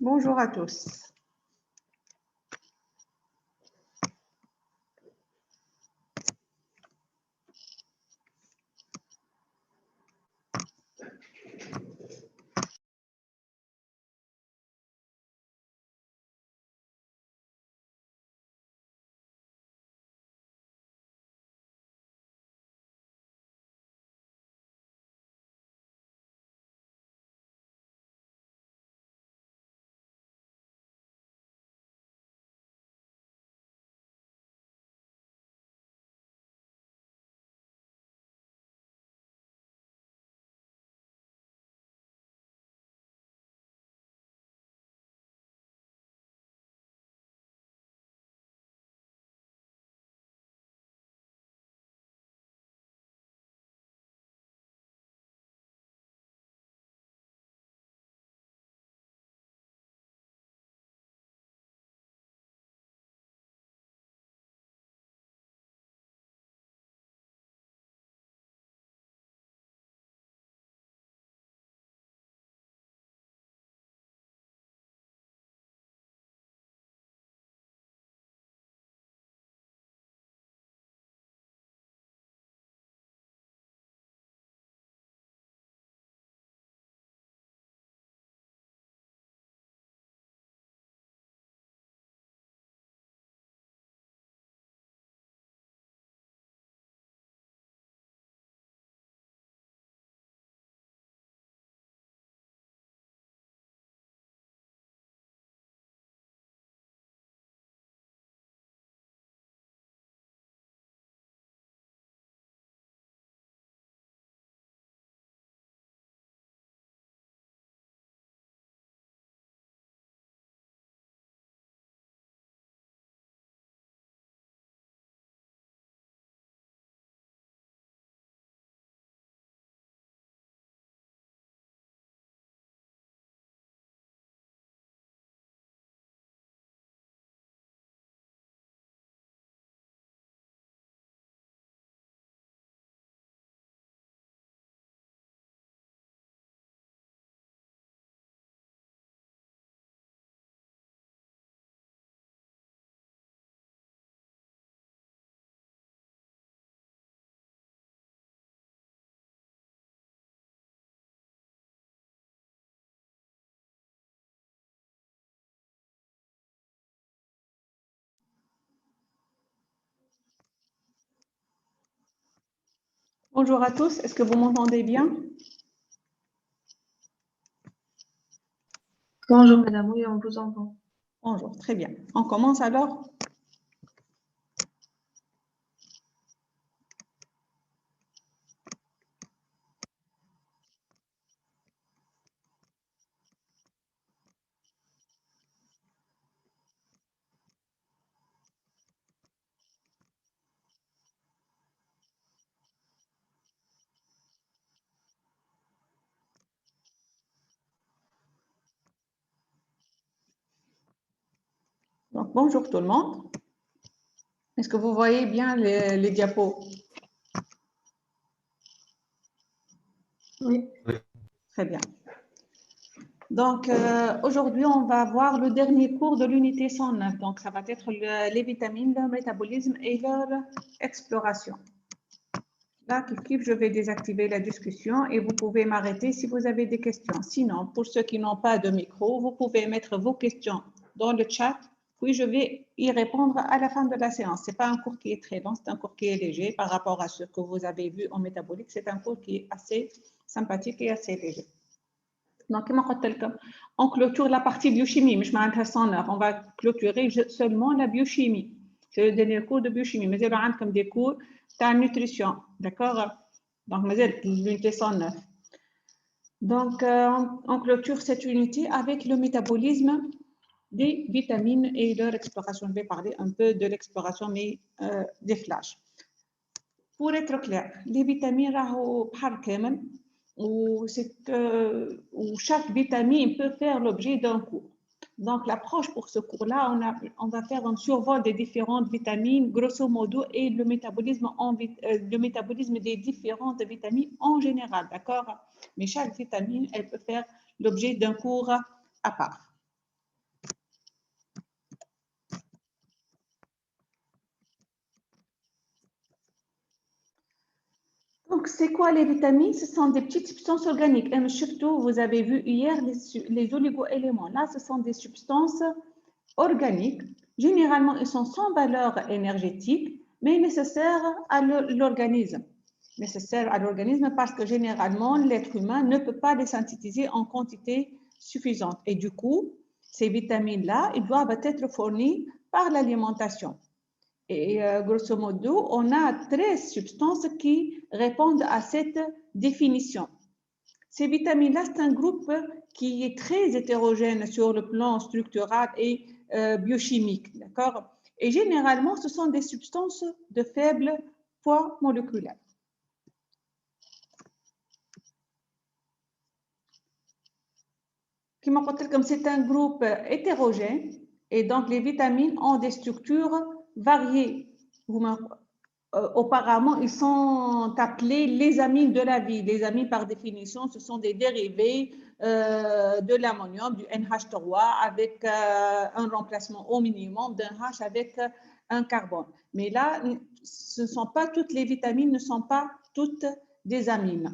Bonjour à tous. Bonjour à tous, est-ce que vous m'entendez bien? Bonjour madame, oui, on vous entend. Bonjour, très bien. On commence alors? Donc, bonjour tout le monde. Est-ce que vous voyez bien les diapos? Oui. Très bien. Donc, aujourd'hui, on va voir le dernier cours de l'unité 109. Donc, ça va être les vitamines, leur métabolisme et leur exploration. Là, je vais désactiver la discussion et vous pouvez m'arrêter si vous avez des questions. Sinon, pour ceux qui n'ont pas de micro, vous pouvez mettre vos questions dans le chat, puis je vais y répondre à la fin de la séance. Ce n'est pas un cours qui est très long, c'est un cours qui est léger par rapport à ce que vous avez vu en métabolique. C'est un cours qui est assez sympathique et assez léger. Donc, on clôture la partie biochimie, mais je m'intéresse on va clôturer seulement la biochimie. C'est le dernier cours de biochimie, mais il y a comme des cours de nutrition, d'accord? Donc, l'unité 109. Donc, on clôture cette unité avec le métabolisme des vitamines et leur exploration. Je vais parler un peu de l'exploration, mais des flashs. Pour être clair, les vitamines, où chaque vitamine peut faire l'objet d'un cours. Donc, l'approche pour ce cours-là, on va faire un survol des différentes vitamines, grosso modo, et le métabolisme des différentes vitamines en général, d'accord? Mais chaque vitamine, elle peut faire l'objet d'un cours à part. Donc, c'est quoi les vitamines? Ce sont des petites substances organiques. Et surtout, vous avez vu hier les oligo-éléments. Là, ce sont des substances organiques. Généralement, ils sont sans valeur énergétique, mais nécessaires à l'organisme. Nécessaires à l'organisme parce que généralement, l'être humain ne peut pas les synthétiser en quantité suffisante. Et du coup, ces vitamines-là, ils doivent être fournis par l'alimentation. Et grosso modo, on a 13 substances qui répondent à cette définition. Ces vitamines-là, c'est un groupe qui est très hétérogène sur le plan structural et biochimique, d'accord? Et généralement, ce sont des substances de faible poids moléculaire. Comme c'est un groupe hétérogène, et donc les vitamines ont des structures variées. Auparavant, ils sont appelés les amines de la vie. Les amines, par définition, ce sont des dérivés de l'ammonium, du NH3, avec un remplacement au minimum d'un H avec un carbone. Mais là, ce ne sont pas toutes les vitamines, ne sont pas toutes des amines.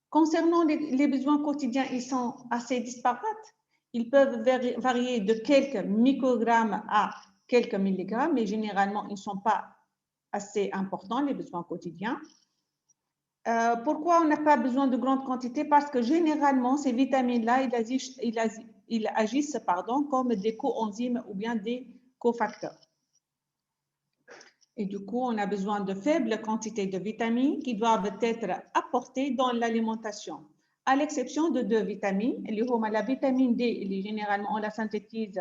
Concernant les besoins quotidiens, ils sont assez disparates. Ils peuvent varier de quelques microgrammes à quelques milligrammes, mais généralement, ils ne sont pas assez importants, les besoins quotidiens. Pourquoi on n'a pas besoin de grandes quantités? Parce que généralement, ces vitamines-là, ils agissent comme des coenzymes ou bien des cofacteurs. Et du coup, on a besoin de faibles quantités de vitamines qui doivent être apportées dans l'alimentation, à l'exception de deux vitamines. La vitamine D, généralement, on la synthétise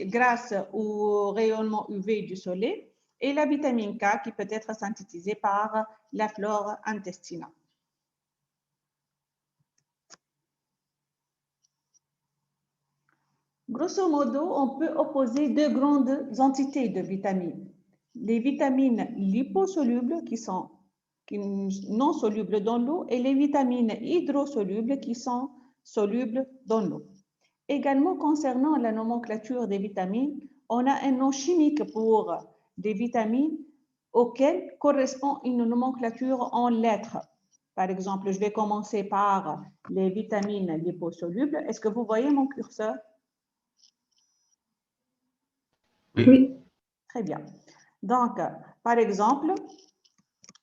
grâce au rayonnement UV du soleil, et la vitamine K qui peut être synthétisée par la flore intestinale. Grosso modo, on peut opposer deux grandes entités de vitamines. Les vitamines liposolubles qui sont non solubles dans l'eau et les vitamines hydrosolubles qui sont solubles dans l'eau. Également, concernant la nomenclature des vitamines, on a un nom chimique pour des vitamines auxquelles correspond une nomenclature en lettres. Par exemple, je vais commencer par les vitamines liposolubles. Est-ce que vous voyez mon curseur? Oui. Très bien. Donc, par exemple,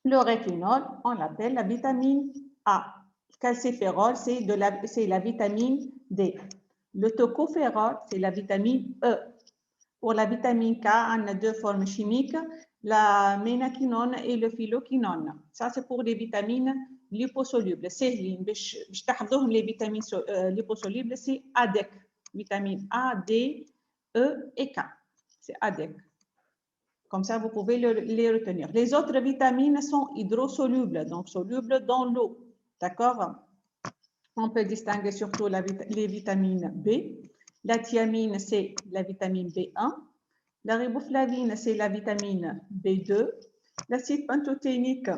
le rétinol, on l'appelle la vitamine A. Le calciférol, c'est la vitamine D. Le tocopherol, c'est la vitamine E. Pour la vitamine K, on a deux formes chimiques, la ménaquinone et le phylloquinone. Ça, c'est pour les vitamines liposolubles. Les vitamines liposolubles, c'est ADEC. Vitamine A, D, E et K. C'est ADEC. Comme ça, vous pouvez les retenir. Les autres vitamines sont hydrosolubles, donc solubles dans l'eau. D'accord? On peut distinguer surtout les vitamines B. La thiamine, c'est la vitamine B1. La riboflavine, c'est la vitamine B2. L'acide pantothénique,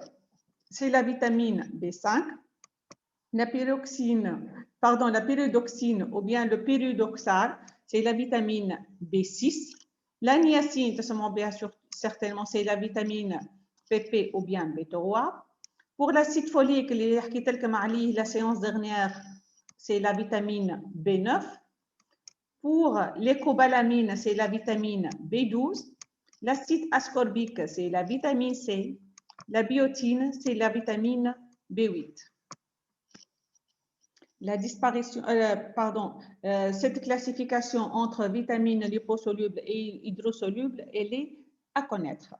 c'est la vitamine B5. La pyridoxine ou bien le pyridoxal, c'est la vitamine B6. La niacine, bien sûr, certainement, c'est la vitamine PP ou bien B3. Pour l'acide folique, la séance dernière, c'est la vitamine B9. Pour l'écobalamine, c'est la vitamine B12. L'acide ascorbique, c'est la vitamine C. La biotine, c'est la vitamine B8. Cette classification entre vitamines liposolubles et hydrosolubles, elle est à connaître.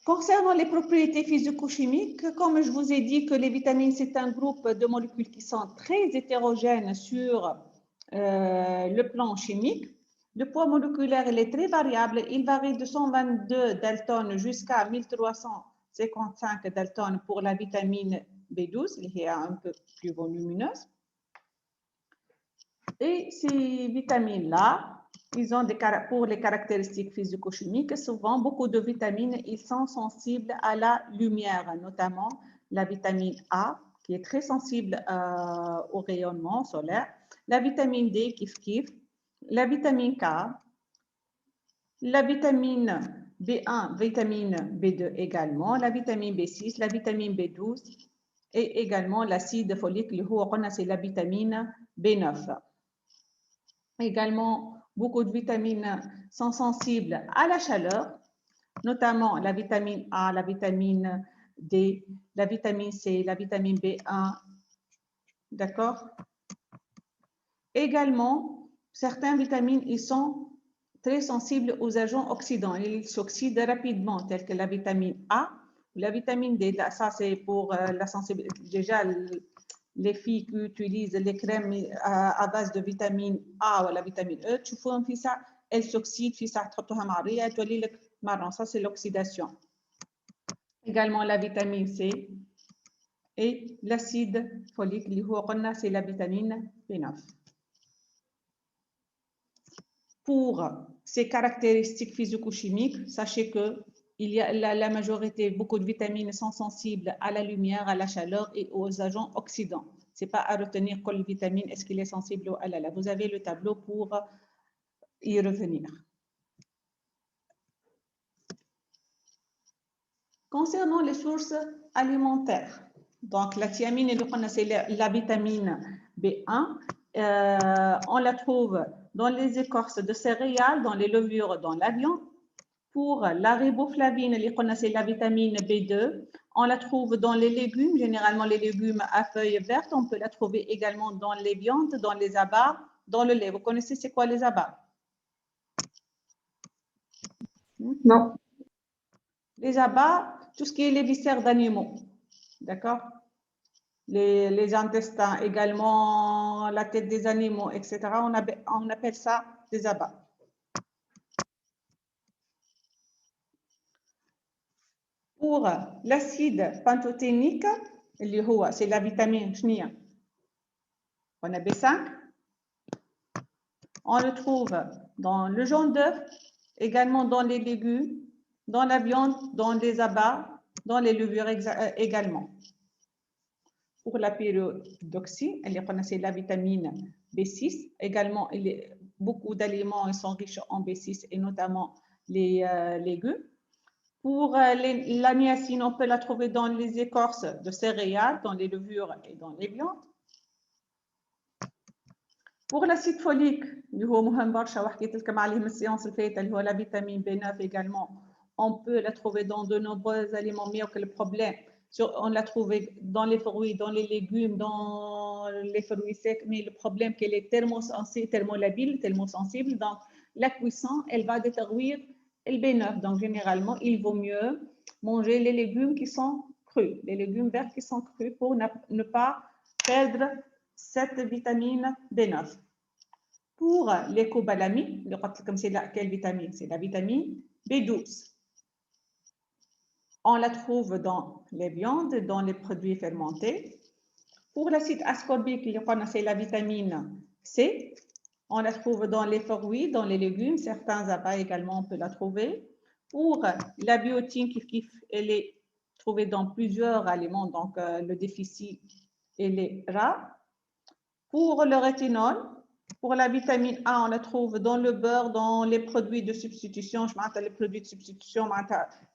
Concernant les propriétés physico-chimiques, comme je vous ai dit que les vitamines, c'est un groupe de molécules qui sont très hétérogènes sur le plan chimique. Le poids moléculaire, il est très variable. Il varie de 122 daltons jusqu'à 1355 daltons pour la vitamine B12, qui est un peu plus volumineuse. Et ces vitamines-là, ils ont pour les caractéristiques physico-chimiques, souvent beaucoup de vitamines, ils sont sensibles à la lumière, notamment la vitamine A, qui est très sensible au rayonnement solaire, la vitamine D, kif, la vitamine K, la vitamine B1, vitamine B2 également, la vitamine B6, la vitamine B12 et également l'acide folique, c'est la vitamine B9. Également, beaucoup de vitamines sont sensibles à la chaleur, notamment la vitamine A, la vitamine D, la vitamine C, la vitamine B1. D'accord? Également, certaines vitamines, ils sont très sensibles aux agents oxydants. Ils s'oxydent rapidement, tels que la vitamine A, la vitamine D. Là, ça, c'est pour la sensibilité. Déjà, les filles qui utilisent les crèmes à base de vitamine A ou la vitamine E, tu fais un ça, elles s'oxydent, ça marron. Ça, c'est l'oxydation. Également, la vitamine C et l'acide folique, c'est la vitamine B9. Pour ces caractéristiques physico-chimiques, sachez que la majorité, beaucoup de vitamines sont sensibles à la lumière, à la chaleur et aux agents oxydants. Ce n'est pas à retenir quelle vitamine est-ce qu'il est sensible à la. Vous avez le tableau pour y revenir. Concernant les sources alimentaires, donc la thiamine, c'est la vitamine B1. On la trouve dans les écorces de céréales, dans les levures, dans la viande. Pour la riboflavine, c'est la vitamine B2. On la trouve dans les légumes, généralement les légumes à feuilles vertes. On peut la trouver également dans les viandes, dans les abats, dans le lait. Vous connaissez c'est quoi les abats? Non. Les abats, tout ce qui est les viscères d'animaux. D'accord? Les intestins, également la tête des animaux, etc. On appelle ça des abats. Pour l'acide pantothénique, c'est la vitamine chnia. On a B5. On le trouve dans le jaune d'œuf, également dans les légumes, dans la viande, dans les abats, dans les levures également. Pour la pyridoxine, c'est la vitamine B6. Également, beaucoup d'aliments sont riches en B6 et notamment les légumes. Pour la niacine, on peut la trouver dans les écorces de céréales, dans les levures et dans les viandes. Pour l'acide folique, la vitamine B9 également, on peut la trouver dans de nombreux aliments, mais le problème, on la trouve dans les fruits, dans les légumes, dans les fruits secs, mais le problème qu'elle est thermolabile, thermosensible, donc la cuisson, elle va détruire le B9. Donc généralement, il vaut mieux manger les légumes qui sont crus, les légumes verts qui sont crus pour ne pas perdre cette vitamine B9. Pour l'écobalamine, quelle vitamine? C'est la vitamine B12. On la trouve dans les viandes, dans les produits fermentés. Pour l'acide ascorbique, c'est la vitamine C. On la trouve dans les fruits, dans les légumes. Certains abats également, on peut la trouver. Pour la biotine, elle est trouvée dans plusieurs aliments, donc le déficit et les rats. Pour le rétinol, pour la vitamine A, on la trouve dans le beurre, dans les produits de substitution. Je m'attends les produits de substitution,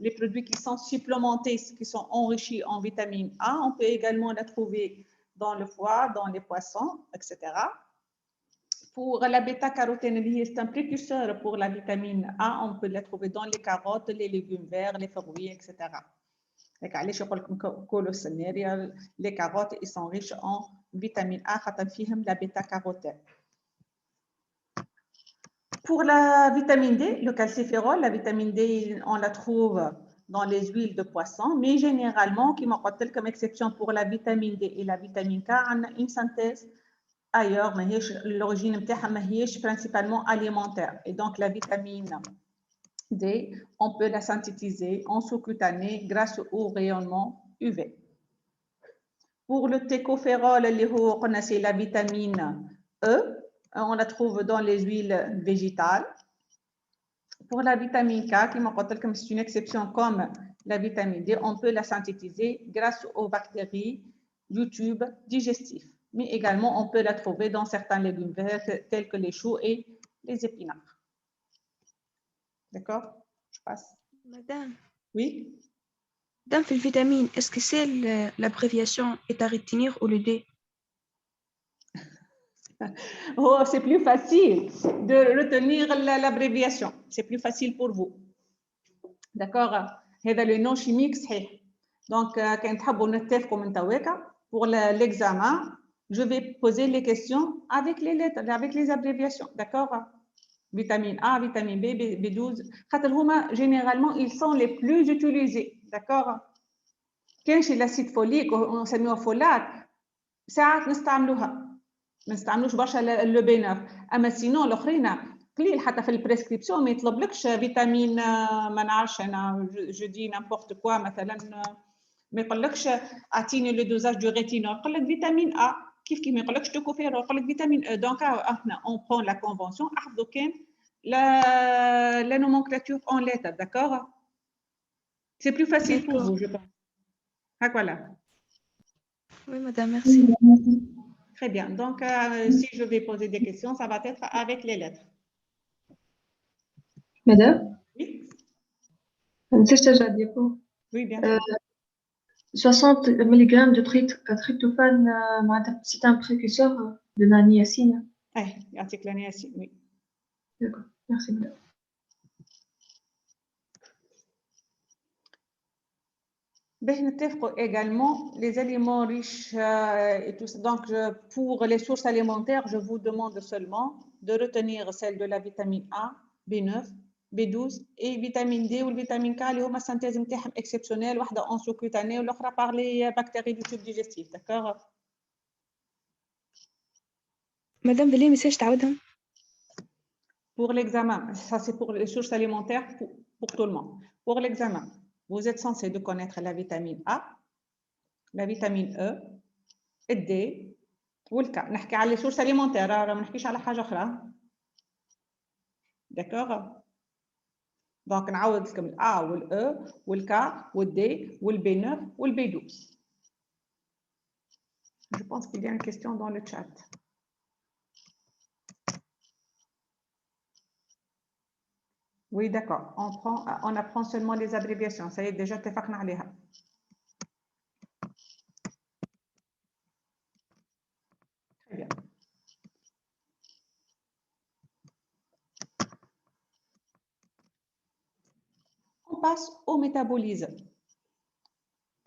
les produits qui sont supplémentés, qui sont enrichis en vitamine A. On peut également la trouver dans le foie, dans les poissons, etc. Pour la bêta-carotène, c'est un précurseur pour la vitamine A. On peut la trouver dans les carottes, les légumes verts, les fruits, etc. Les carottes, ils sont riches en vitamine A, la bêta-carotène. Pour la vitamine D, le calciférol, la vitamine D, on la trouve dans les huiles de poisson, mais généralement, qui m'en rappelle comme exception pour la vitamine D et la vitamine K, on a une synthèse ailleurs, l'origine est principalement alimentaire. Et donc, la vitamine D, on peut la synthétiser en sous-cutané grâce au rayonnement UV. Pour le tocopherol, c'est la vitamine E. On la trouve dans les huiles végétales. Pour la vitamine K, qui comme c'est une exception comme la vitamine D, on peut la synthétiser grâce aux bactéries du tube digestif. Mais également, on peut la trouver dans certains légumes verts tels que les choux et les épinards. D'accord? Je passe. Madame, Oui. dans le vitamine, est-ce que c'est l'abréviation est à retenir ou le D? Oh, c'est plus facile de retenir l'abréviation. C'est plus facile pour vous. D'accord? هذا le nom chimique صحيح. Donc, quand تحبوا نتفقوا من تواكا pour l'examen, je vais poser les questions avec les lettres, avec les abréviations. D'accord? Vitamine A, vitamine B, B12. خاطر هما généralement ils sont les plus utilisés. D'accord? كان شي l'acide folique ونسميوها فولات ساعات نستعملوها. ما نستعملوش برشا لو بي 9 اما سينو الاخرين قليل حتى في البريسكريبسيون ما يطلبلكش فيتامين ما نعرفش انا جو دي نامبورت كوا مثلا ما يقولكش اعطيني لو دوزاج دو ريتينول يقول لك فيتامين ا كيف ما يقولكش توكوفير يقول لك فيتامين اي دونك احنا اون برون لا كونفونسيون احفظوا كان لا نومونكلاتور اون ليتر داكور سي بلو فاسيل بور فو جو بونس هاك فوالا Oui, madame, merci. Très bien. Donc, si je vais poser des questions, ça va être avec les lettres. Madame, Oui, نسيت ترجع الديكو. oui, bien sûr. 60 mg de tryptophane, c'est un précurseur de la niacine. Article niacine, oui. D'accord, merci madame. Également les aliments riches et tout ça. Donc, pour les sources alimentaires, je vous demande seulement de retenir celle de la vitamine A, B9, B12 et vitamine D ou vitamine K اللي هما synthèse نتاعهم exceptionnelle واحدة en sous-cutané والأخرى par les bactéries du tube digestif, d'accord? Madame, بلي ميساج تعاودهم. Pour l'examen, ça c'est pour les sources alimentaires pour tout le monde. Pour l'examen, vous êtes censé de connaître la vitamine A, la vitamine E, le D ou le K. نحكي على les sources alimentaires, ما نحكيش على حاجة أخرى. D'accord? Donc نعاود لكم ال A ou le E ou le K ou le D ou le B9 ou le B12. Je pense qu'il y a une question dans le chat. Oui, d'accord. On apprend seulement les abréviations. Ça y est, déjà, اتفقنا عليها. Très bien. On passe au métabolisme.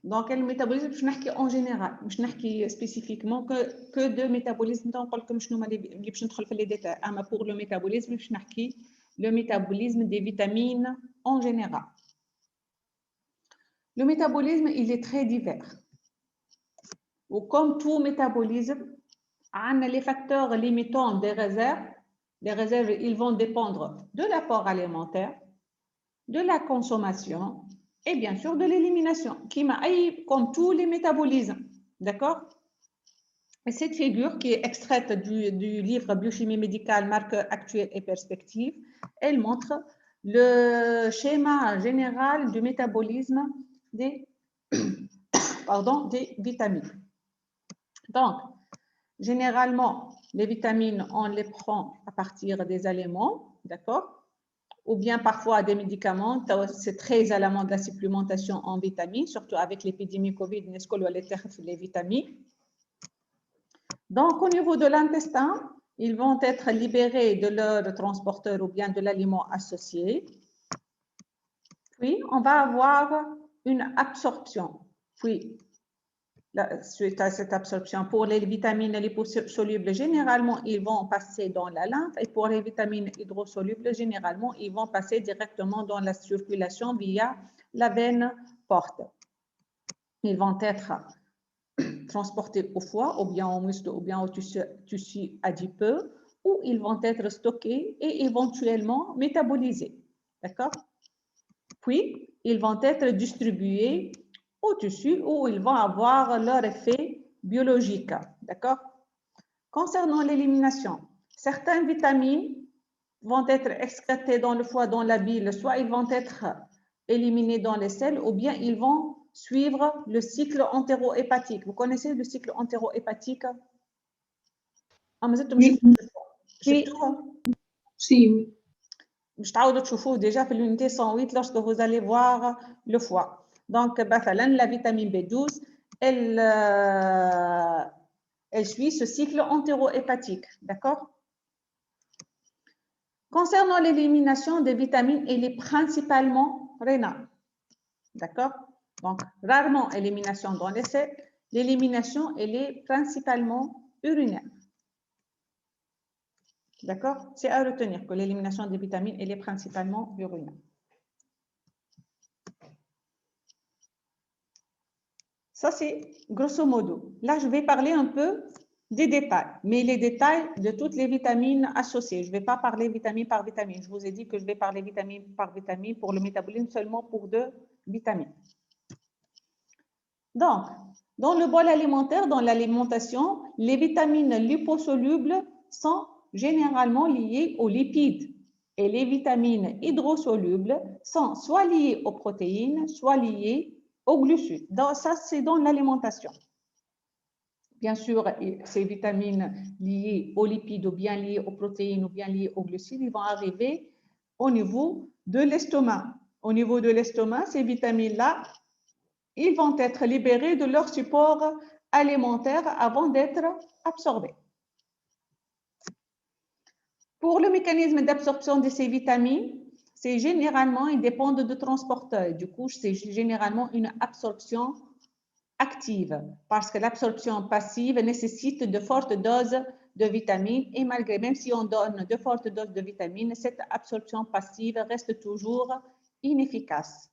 Donc, le métabolisme, je n'ai en général, je n'ai spécifiquement que de métabolisme. Donc, comme je ne vais pas les détails. Mais pour le métabolisme, je n'ai le métabolisme des vitamines en général. Le métabolisme, il est très divers. Ou comme tout métabolisme, on a les facteurs limitants des réserves. Les réserves, ils vont dépendre de l'apport alimentaire, de la consommation et bien sûr de l'élimination, comme tous les métabolismes. D'accord? Et cette figure qui est extraite du livre Biochimie médicale, marqueur actuel et perspective, elle montre le schéma général du métabolisme des, des vitamines. Donc, généralement, les vitamines, on les prend à partir des aliments, d'accord? Ou bien parfois des médicaments. C'est très à la mode de la supplémentation en vitamines, surtout avec l'épidémie Covid, les vitamines. Donc, au niveau de l'intestin, ils vont être libérés de leur transporteur ou bien de l'aliment associé. Puis, on va avoir une absorption. Puis, suite à cette absorption, pour les vitamines liposolubles, généralement, ils vont passer dans la lymphe. Et pour les vitamines hydrosolubles, généralement, ils vont passer directement dans la circulation via la veine porte. Ils vont être transportés au foie, ou bien au muscle, ou bien au tissu adipeux, où ils vont être stockés et éventuellement métabolisés. D'accord? Puis, ils vont être distribués au tissu où ils vont avoir leur effet biologique. D'accord? Concernant l'élimination, certaines vitamines vont être excrétées dans le foie, dans la bile, soit ils vont être éliminés dans les selles, ou bien ils vont suivre le cycle entérohépatique. Vous connaissez le cycle entérohépatique? Oui. Oui. Si, oui. Je تعاودوا تشوفوه déjà في l'unité 108 lorsque vous allez voir le foie. Donc, la vitamine B12, elle suit ce cycle entérohépatique, d'accord? Concernant l'élimination des vitamines, elle est principalement rénale, d'accord? Donc, rarement élimination dans les selles, l'élimination, elle est principalement urinaire. D'accord? C'est à retenir que l'élimination des vitamines, elle est principalement urinaire. Ça, c'est grosso modo. Là, je vais parler un peu des détails, mais les détails de toutes les vitamines associées. Je ne vais pas parler vitamine par vitamine. Je vous ai dit que je vais parler vitamine par vitamine pour le métabolisme seulement pour 2 vitamines. Donc, dans le bol alimentaire, dans l'alimentation, les vitamines liposolubles sont généralement liées aux lipides et les vitamines hydrosolubles sont soit liées aux protéines, soit liées aux glucides. Donc, ça, c'est dans l'alimentation. Bien sûr, ces vitamines liées aux lipides ou bien liées aux protéines ou bien liées aux glucides, ils vont arriver au niveau de l'estomac. Au niveau de l'estomac, ces vitamines-là, ils vont être libérés de leur support alimentaire avant d'être absorbés. Pour le mécanisme d'absorption de ces vitamines, c'est généralement, ils dépendent de transporteurs. Du coup, c'est généralement une absorption active parce que l'absorption passive nécessite de fortes doses de vitamines et malgré, même si on donne de fortes doses de vitamines, cette absorption passive reste toujours inefficace.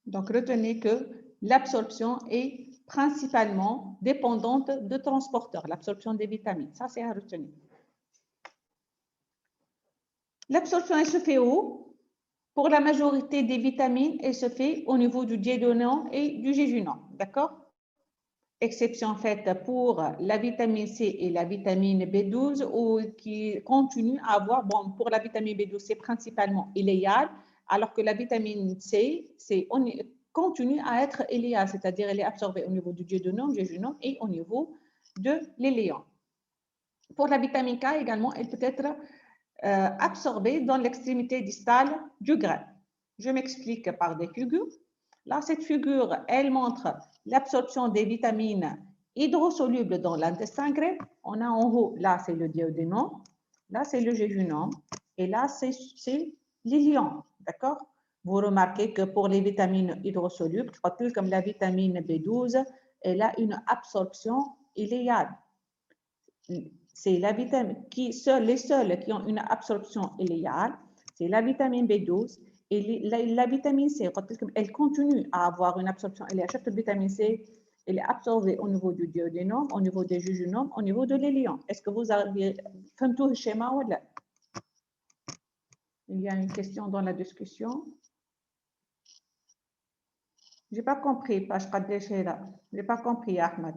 Donc, retenez que l'absorption est principalement dépendante de transporteurs, l'absorption des vitamines. Ça, c'est à retenir. L'absorption, elle se fait où? Pour la majorité des vitamines, elle se fait au niveau du duodénum et du jéjunum. D'accord? Exception faite pour la vitamine C et la vitamine B12, qui continuent à avoir, bon, pour la vitamine B12, c'est principalement iléal, alors que la vitamine C, continue à être iléale, c'est-à-dire elle est absorbée au niveau du duodénum, jéjunum et au niveau de l'iléon. Pour la vitamine K également, elle peut être absorbée dans l'extrémité distale du grain. Je m'explique par des figures. Là, cette figure, elle montre l'absorption des vitamines hydrosolubles dans l'intestin grêle. On a en haut, là, c'est le duodénum, là, c'est le jéjunum, et là, c'est l'iléon. D'accord? Vous remarquez que pour les vitamines hydrosolubles, comme la vitamine B12, elle a une absorption iléale. C'est la vitamine les seuls qui ont une absorption iléale, c'est la vitamine B12 et la vitamine C. Elle continue à avoir une absorption iléale. Chaque vitamine C, elle est absorbée au niveau du duodénum, au niveau des jéjunum, au niveau de l'iléon. Est-ce que vous avez fait tout le schéma ou là? Il y a une question dans la discussion. Je n'ai pas compris, je n'ai pas compris, Ahmed.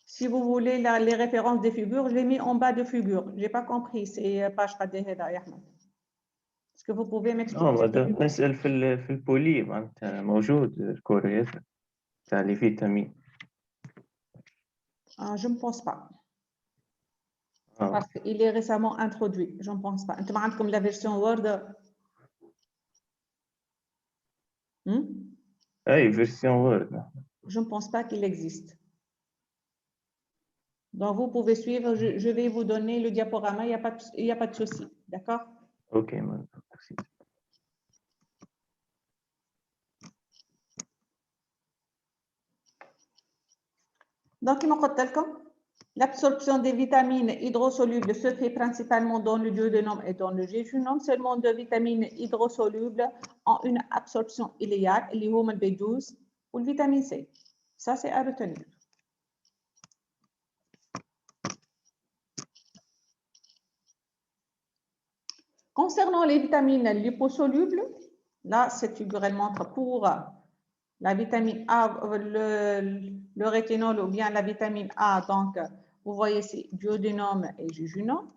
Si vous voulez les références des figures, je les mets en bas de figure. Je n'ai pas compris, c'est page قديه Ahmed. Est-ce que vous pouvez m'expliquer? Non, نسأل في البولي معناتها موجود الكوريات تاع لي فيتامين. Je ne pense pas. Parce qu'il est récemment introduit. Je ne pense pas. انتم عندكم la version Word. اي version Word. Je ne pense pas qu'il existe. Donc, vous pouvez suivre. Je vais vous donner le diaporama. Il n'y a pas de souci. D'accord? Ok, merci. Donc, il m'a dit l'absorption des vitamines hydrosolubles se fait principalement dans le duodénum et dans le jéjunum. Seulement 2 vitamines hydrosolubles ont une absorption iléale, les hormones B12 ou le vitamine C. Ça, c'est à retenir. Concernant les vitamines liposolubles, là, cette figure, elle montre pour la vitamine A, le rétinol ou bien la vitamine A. Donc, vous voyez, c'est duodénum et jéjunum.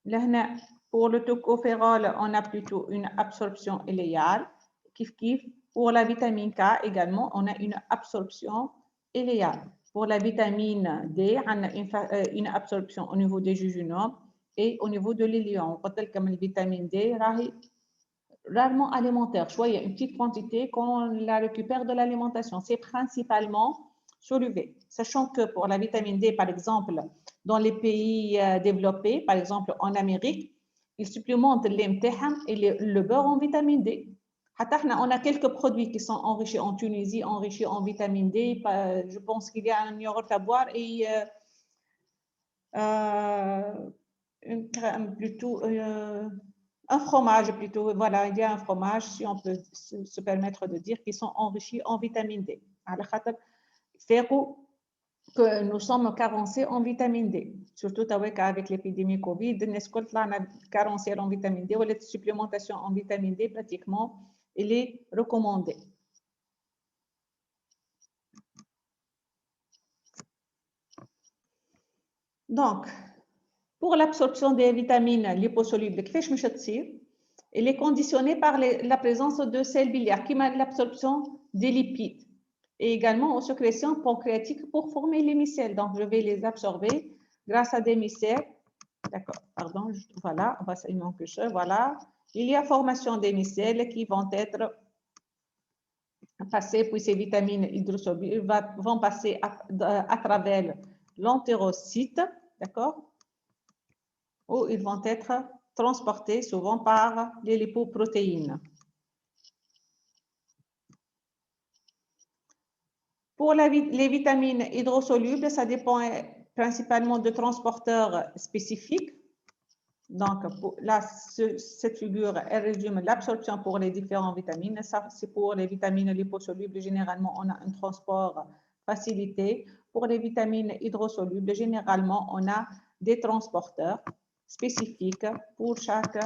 Là, pour le tocopherol, on a plutôt une absorption iléale. Kif, Pour la vitamine K également, on a une absorption iléale. Pour la vitamine D, on a une absorption au niveau des jejunum et au niveau de l'iléum. Comme la vitamine D, rarement alimentaire. Il y a une petite quantité qu'on la récupère de l'alimentation. C'est principalement soluble. Sachant que pour la vitamine D, par exemple, dans les pays développés, par exemple en Amérique, ils supplémentent l'imtiham et le beurre en vitamine D. On a quelques produits qui sont enrichis en Tunisie, enrichis en vitamine D. Je pense qu'il y a un yaourt à boire et une crème plutôt, un fromage plutôt. Voilà, il y a un fromage, si on peut se permettre de dire, qui sont enrichis en vitamine D. Alors, que nous sommes carencés en vitamine D. Surtout avec l'épidémie Covid, on a carencé en vitamine D ou la supplémentation en vitamine D pratiquement. Il est recommandé. Donc, pour l'absorption des vitamines liposolubles, elle est conditionnée par la présence de sels biliaires qui mènent l'absorption des lipides et également aux sécrétions pancréatiques pour former les micelles. Donc, je vais les absorber grâce à des micelles. D'accord, pardon, voilà, il manque ça, voilà. Il y a formation des micelles qui vont être passer, puis ces vitamines hydrosolubles vont passer à travers l'entérocyte, d'accord, où ils vont être transportés souvent par les lipoprotéines. Pour les vitamines hydrosolubles, ça dépend principalement de transporteurs spécifiques. Donc, là, cette figure, elle résume l'absorption pour les différentes vitamines. Ça, c'est pour les vitamines liposolubles. Généralement, on a un transport facilité. Pour les vitamines hydrosolubles, généralement, on a des transporteurs spécifiques pour chaque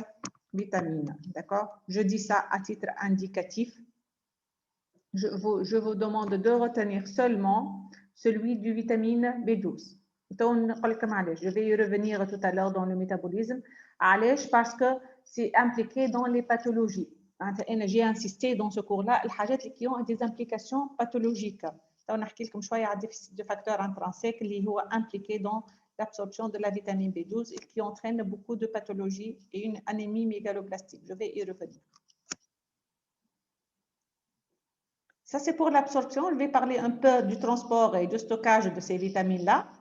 vitamine. D'accord? Je dis ça à titre indicatif. Je vous demande de retenir seulement celui du vitamine B12. Je vais y revenir tout à l'heure dans le métabolisme. Parce que c'est impliqué dans les pathologies. J'ai insisté dans ce cours-là, les qui ont des implications pathologiques. On a un déficit de facteurs intrinsèques qui est impliqué dans l'absorption de la vitamine B12 et qui entraîne beaucoup de pathologies et une anémie mégaloblastique. Je vais y revenir. Ça, c'est pour l'absorption. Je vais parler un peu du transport et du stockage de ces vitamines-là.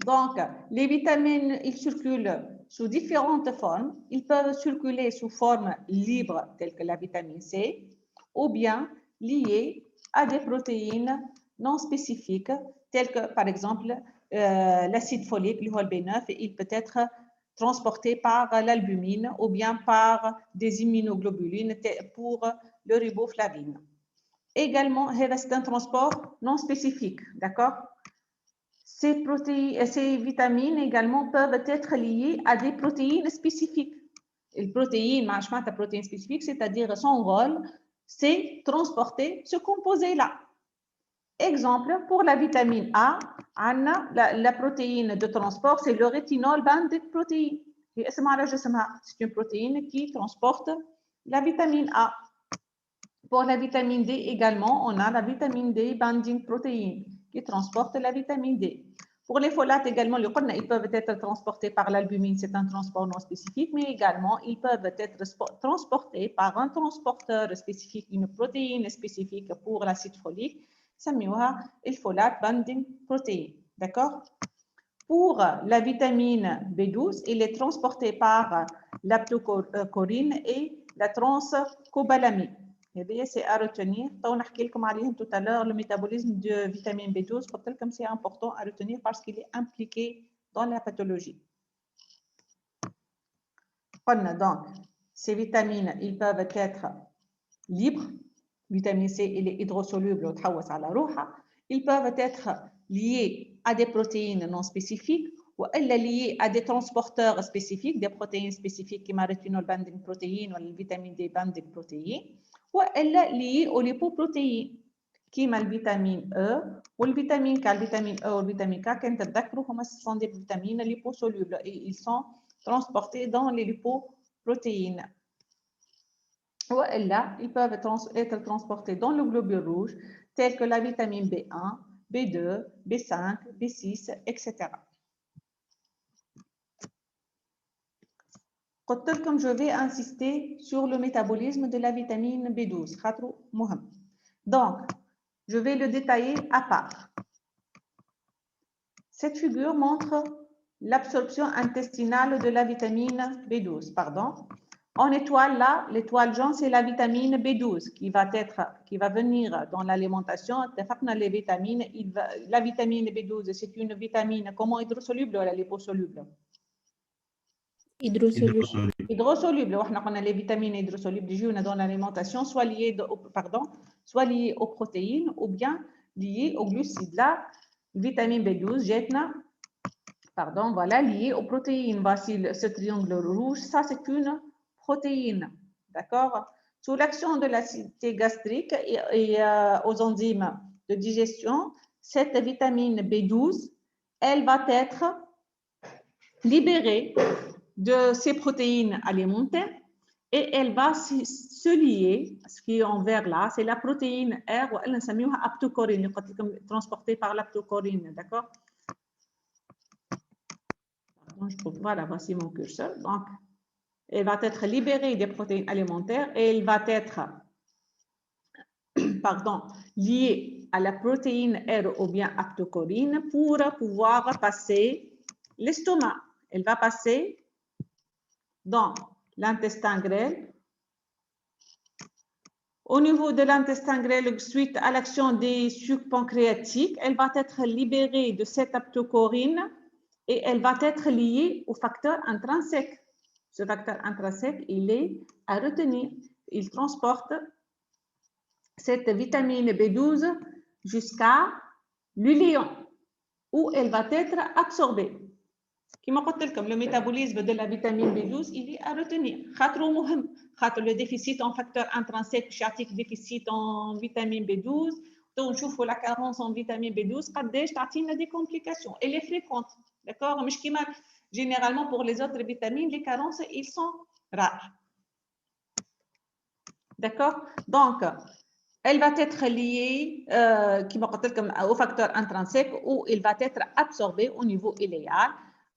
Donc, les vitamines, ils circulent sous différentes formes. Ils peuvent circuler sous forme libre, telle que la vitamine C, ou bien liées à des protéines non spécifiques, telles que, par exemple, l'acide folique, le B9, il peut être transporté par l'albumine ou bien par des immunoglobulines pour le riboflavine. Également, c'est un transport non spécifique, d'accord? Ces vitamines également peuvent être liées à des protéines spécifiques. Les protéines, la protéine spécifique, c'est-à-dire son rôle, c'est transporter ce composé-là. Exemple, pour la vitamine A, la protéine de transport, c'est le rétinol binding protein. C'est une protéine qui transporte la vitamine A. Pour la vitamine D également, on a la vitamine D binding protein qui transporte la vitamine D. Pour les folates également, ils peuvent être transportés par l'albumine, c'est un transport non spécifique, mais également ils peuvent être transportés par un transporteur spécifique, une protéine spécifique pour l'acide folique, سميوها الfolate binding protein. D'accord? Pour la vitamine B12, il est transporté par l'aptocorine et la transcobalamine. C'est à retenir. On a tout à l'heure le métabolisme de vitamine B12, comme c'est important à retenir parce qu'il est impliqué dans la pathologie. Donc, ces vitamines, ils peuvent être libres. Vitamine C, il est hydrosoluble, ils peuvent être liés à des protéines non spécifiques ou liés à des transporteurs spécifiques, des protéines spécifiques comme le rétinol binding protein ou la vitamine D binding protein, ou liés aux lipoprotéines comme la vitamine E ou la vitamine K. La vitamine E ou la vitamine K, ce sont des vitamines liposolubles et ils sont transportés dans les lipoprotéines. Là, ils peuvent être transportés dans le globule rouge, tels que la vitamine B1, B2, B5, B6, etc. Comme je vais insister sur le métabolisme de la vitamine B12. Donc, je vais le détailler à part. Cette figure montre l'absorption intestinale de la vitamine B12. Pardon. En étoile, là, l'étoile jaune, c'est la vitamine B12 qui va venir dans l'alimentation. Les vitamines, la vitamine B12, c'est une vitamine comment hydrosoluble ou liposoluble? Hydrosoluble. Hydrosoluble. On a les vitamines hydrosolubles qui dans l'alimentation, soit liées aux protéines ou bien liées aux glucides. Là, vitamine B12, voilà, liée aux protéines. Voici ce triangle rouge, ça c'est une protéine, d'accord? Sous l'action de l'acidité gastrique et aux enzymes de digestion, cette vitamine B12, elle va être libérée de ces protéines alimentaires et elle va se lier, ce qui est en vert là, c'est la protéine R, ou elle s'appelle aptocorine, transportée par l'aptocorine, d'accord? Voilà, voici mon curseur. Donc, elle va être libérée des protéines alimentaires et elle va être liée à la protéine R ou bien aptocorine pour pouvoir passer l'estomac. Elle va passer dans l'intestin grêle. Au niveau de l'intestin grêle, suite à l'action des sucs pancréatiques, elle va être libérée de cette aptocorine et elle va être liée au facteur intrinsèque. Ce facteur intrinsèque, il est à retenir. Il transporte cette vitamine B12 jusqu'à l'uléon, où elle va être absorbée. Comme le métabolisme de la vitamine B12, il est à retenir. Le déficit en facteur intrinsèque, le déficit en vitamine B12, donc je vois la carence en vitamine B12, des complications. Elle est fréquente, d'accord? Généralement, pour les autres vitamines, les carences, ils sont rares. D'accord? Donc, elle va être liée au facteur intrinsèque où il va être absorbé au niveau iléal.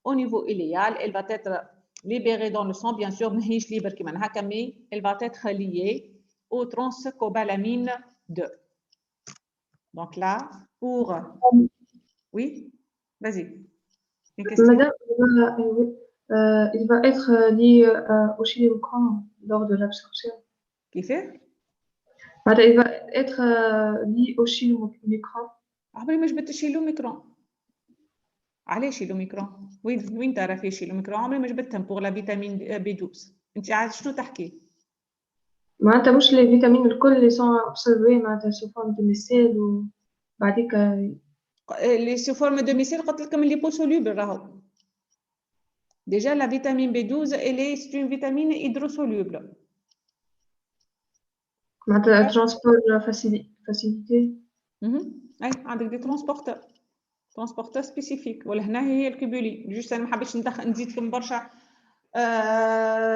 Au niveau iléal, elle va être libérée dans le sang, bien sûr, mais elle va être liée au transcobalamine 2. Donc là, pour... Oui, vas-y. Madame, il va être lié au chimiocran lors de l'absorption. Qui fait? Il va être lié au chimiocran. mais je vais te chier l'omicron. علاش شي لوميكرون وين ترى فيه شي لوميكرون عمري ما جبتهم pour la vitamine B12 انت عاد شنو تحكي معناتها مش لي فيتامين الكل اللي sont absorbés معناتها sous forme de micelle وبعديك les sous forme de micelle قلت لكم اللي liposoluble راهو déjà la vitamine B12 c'est une vitamine hydrosoluble معناتها transport facilité اي عندك دي transporteur spécifique ولهنا هي الكوبولين جوست انا ما حبيتش نزيدكم برشا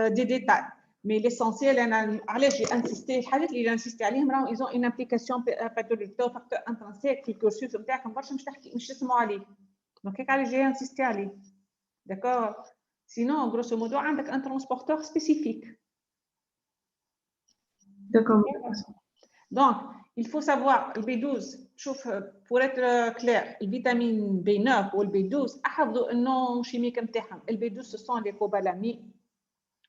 دي ديتاي مي ليسونسيال انا علاش جي انسيستي الحاجات اللي انسيستي عليهم راهم ايزون اون ابليكاسيون باثولوجيك فاكتور انترنسيك في الكورسوس نتاعكم برشا مش تسمعوا عليه دونك هيك علاش جي انسيستي عليه داكور سينون غروسو مودو عندك ان ترانسبورتور سبيسيفيك داكور Donc, il faut savoir, le B12, pour être clair, le vitamine B9 ou le B12, أحفظوا النوم chimique متاعهم. Le B12 ce sont les cobalamines,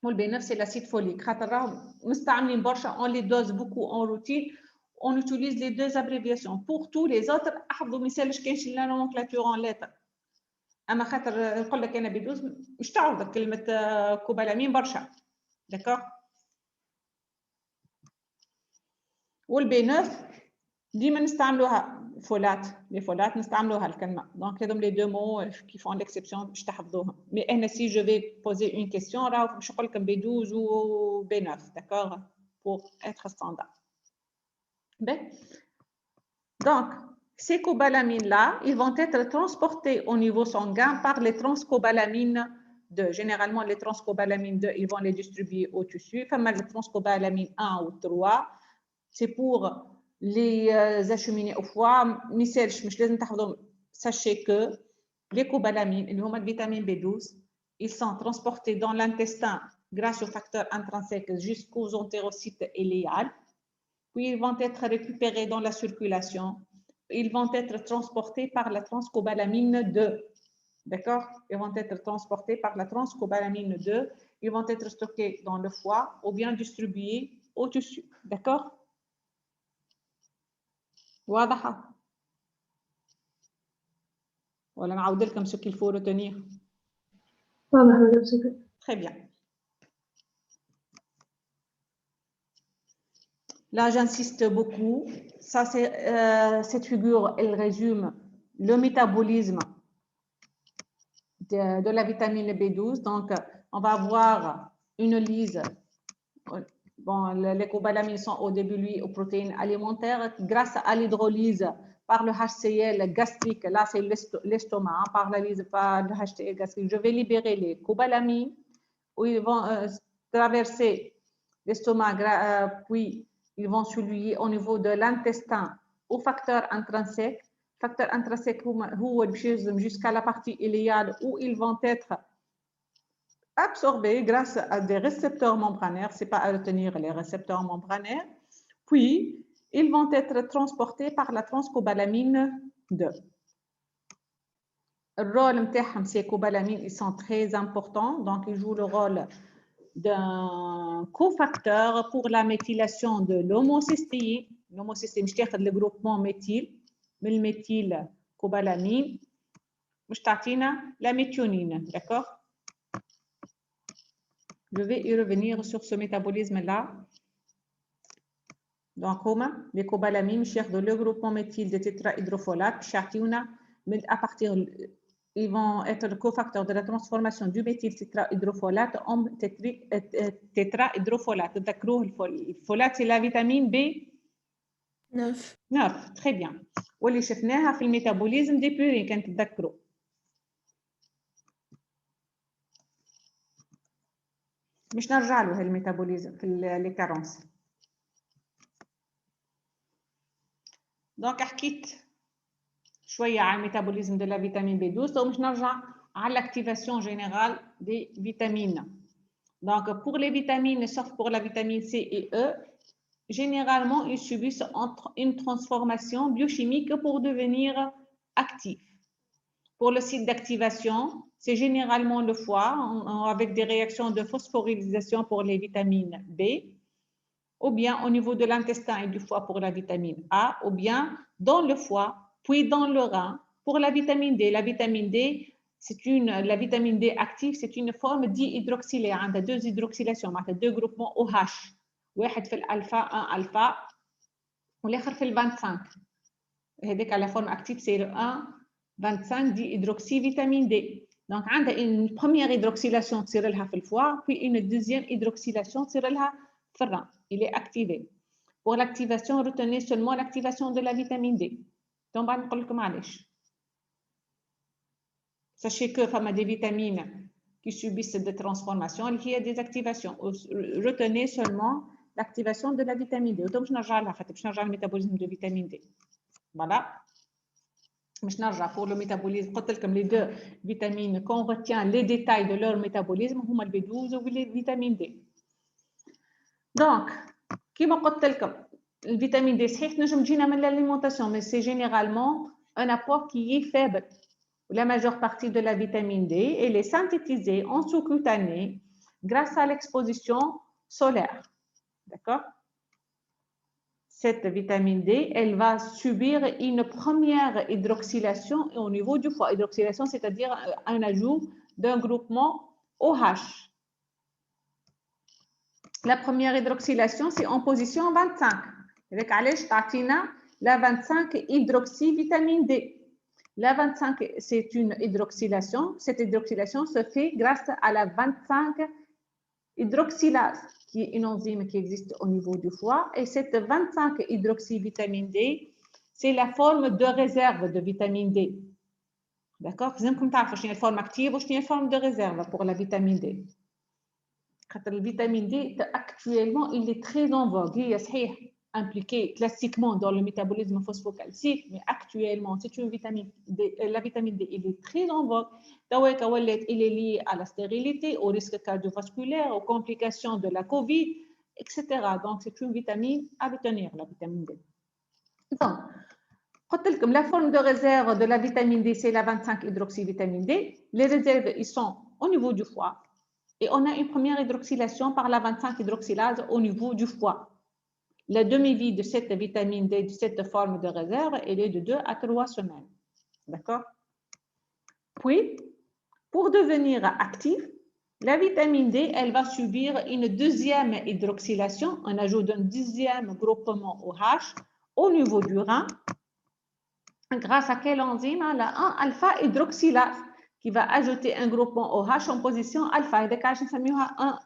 ou le B9 c'est l'acide folique. خاطر راهم مستعملين برشا, on les dose beaucoup en routine, on utilise les deux abréviations. Pour tous les autres, أحفظوا ما يسالش كاينش la nomenclature en lettres. أما خاطر نقول لك أنا B12 مش تعرضك كلمة كوبالامين برشا. D'accord? والبي 9 ديما نستعملوها فولات لي فولات نستعملوها الكلمه دونك هذوم لي دو مو كي فون ليكسيبسيون باش تحفظوهم مي انا سي جو في بوزي اون كيسيون راهو باش نقول لكم بي 12 و بي 9 داكور بور اتر ستاندارد donc ces cobalamines là ils vont être transportés au niveau sanguin par les transcobalamines 2. Généralement, les transcobalamines 2, ils vont les distribuer au tissu. Enfin, les transcobalamines 1 ou 3, c'est pour les acheminés au foie. Sachez que les cobalamines, les vitamines B12, ils sont transportés dans l'intestin grâce aux facteurs intrinsèques jusqu'aux entérocytes et liales. Puis ils vont être récupérés dans la circulation. Ils vont être transportés par la transcobalamine 2. D'accord? Ils vont être transportés par la transcobalamine 2. Ils vont être stockés dans le foie ou bien distribués au tissu. D'accord? واضحة؟ ولا نعاود لكم ce qu'il faut retenir? واضح مدام شكرا. Très bien. Là, j'insiste beaucoup. Ça, cette figure, elle résume le métabolisme de la vitamine B12. Donc, on va avoir une lyse. Bon, les cobalamines sont au début liées aux protéines alimentaires. Grâce à l'hydrolyse par le HCl gastrique, là, c'est l'estomac, par la lyse par le HCl gastrique, je vais libérer les cobalamines où ils vont traverser l'estomac, puis ils vont se lier au niveau de l'intestin au facteur intrinsèque. Facteur intrinsèque jusqu'à la partie iléale où ils vont être absorbés grâce à des récepteurs membranaires. Ce n'est pas à retenir les récepteurs membranaires. Puis, ils vont être transportés par la transcobalamine 2. Le rôle de ces cobalamines, ils sont très importants. Donc, ils jouent le rôle d'un cofacteur pour la méthylation de l'homocystéine. L'homocystéine, je le groupement méthyle, mais le méthyle cobalamine, je la méthionine, d'accord? Je vais y revenir sur ce métabolisme-là. Donc, les cobalamines, de le groupement méthyle de tétrahydrofolate, à partir ils vont être le cofacteur de la transformation du méthyl tétrahydrofolate en tétrahydrofolate. Le folate, c'est la vitamine B9. Très bien. واللي شفناها في الميتابوليزم دي بورين كانت تذكروا. مش نرجع له الميتابوليزم في لي كارونس. دونك حكيت شويه على الميتابوليزم de la vitamine B12 ومش نرجع على l'activation générale des vitamines. Donc pour les vitamines sauf pour la vitamine C et E, généralement ils subissent une transformation biochimique pour devenir actifs. Pour le site d'activation, c'est généralement le foie avec des réactions de phosphorylation pour les vitamines B, ou bien au niveau de l'intestin et du foie pour la vitamine A, ou bien dans le foie, puis dans le rein pour la vitamine D. La vitamine D, la vitamine D active, c'est une forme dihydroxylée. On a deux hydroxylations, on a deux groupements OH. واحد في الألفا 1 ألفا والآخر في ال 25. هذيك la forme active c'est le 1,25 dihydroxyvitamine D. Donc, on a une première hydroxylation تصير لها في الفوا, puis une deuxième hydroxylation تصير لها في الrein. Il est activé. Pour l'activation, retenez seulement l'activation de la vitamine D. Donc, on va نقول لكم علاش. Sachez que فما des vitamines qui subissent des transformations, il y a des activations. Retenez seulement l'activation de la vitamine D. Donc, je نرجع لها خاطر باش نرجع للميتابوليزم de vitamine D. Voilà. مش نرجع pour le métabolisme. قلت لكم les deux vitamines qu'on retient les détails de leur métabolisme هما le B12 ou les vitamines D. Donc, كيما قلت لكم الفيتامين D صحيح نجم تجينا من l'alimentation, mais c'est généralement un apport qui est faible. La majeure partie de la vitamine D, elle est synthétisée en sous-cutanée grâce à l'exposition solaire. D'accord? Cette vitamine D, elle va subir une première hydroxylation au niveau du foie. Hydroxylation, c'est-à-dire un ajout d'un groupement OH. La première hydroxylation, c'est en position 25. Avec علاش تعطينا la 25 hydroxyvitamine D. La 25, c'est une hydroxylation. Cette hydroxylation se fait grâce à la 25 hydroxylase, qui est une enzyme qui existe au niveau du foie. Et cette 25 hydroxyvitamine D, c'est la forme de réserve de vitamine D. D'accord? لازمكم تعرفوا شنو هي الفورم اكتيف وشنو هي الفورم دو ريزيرف pour la vitamine D. خاطر الفيتامين D actuellement il est très en vogue. هي صحيح impliquée classiquement dans le métabolisme phosphocalcique, mais actuellement c'est une vitamine D. La vitamine D il est très en vogue. Il est lié à la stérilité, au risque cardiovasculaire, aux complications de la Covid, etc. Donc c'est une vitamine à retenir, la vitamine D. Donc, la forme de réserve de la vitamine D, c'est la 25-hydroxyvitamine D. Les réserves, ils sont au niveau du foie. Et on a une première hydroxylation par la 25-hydroxylase au niveau du foie. La demi-vie de cette vitamine D, de cette forme de réserve, elle est de 2 à 3 semaines. D'accord? Puis, pour devenir active, la vitamine D, elle va subir une deuxième hydroxylation, un ajout d'un deuxième groupement OH au niveau du rein, grâce à quelle enzyme? La 1-alpha-hydroxylase qui va ajouter un groupement OH en position alpha. Et donc, on un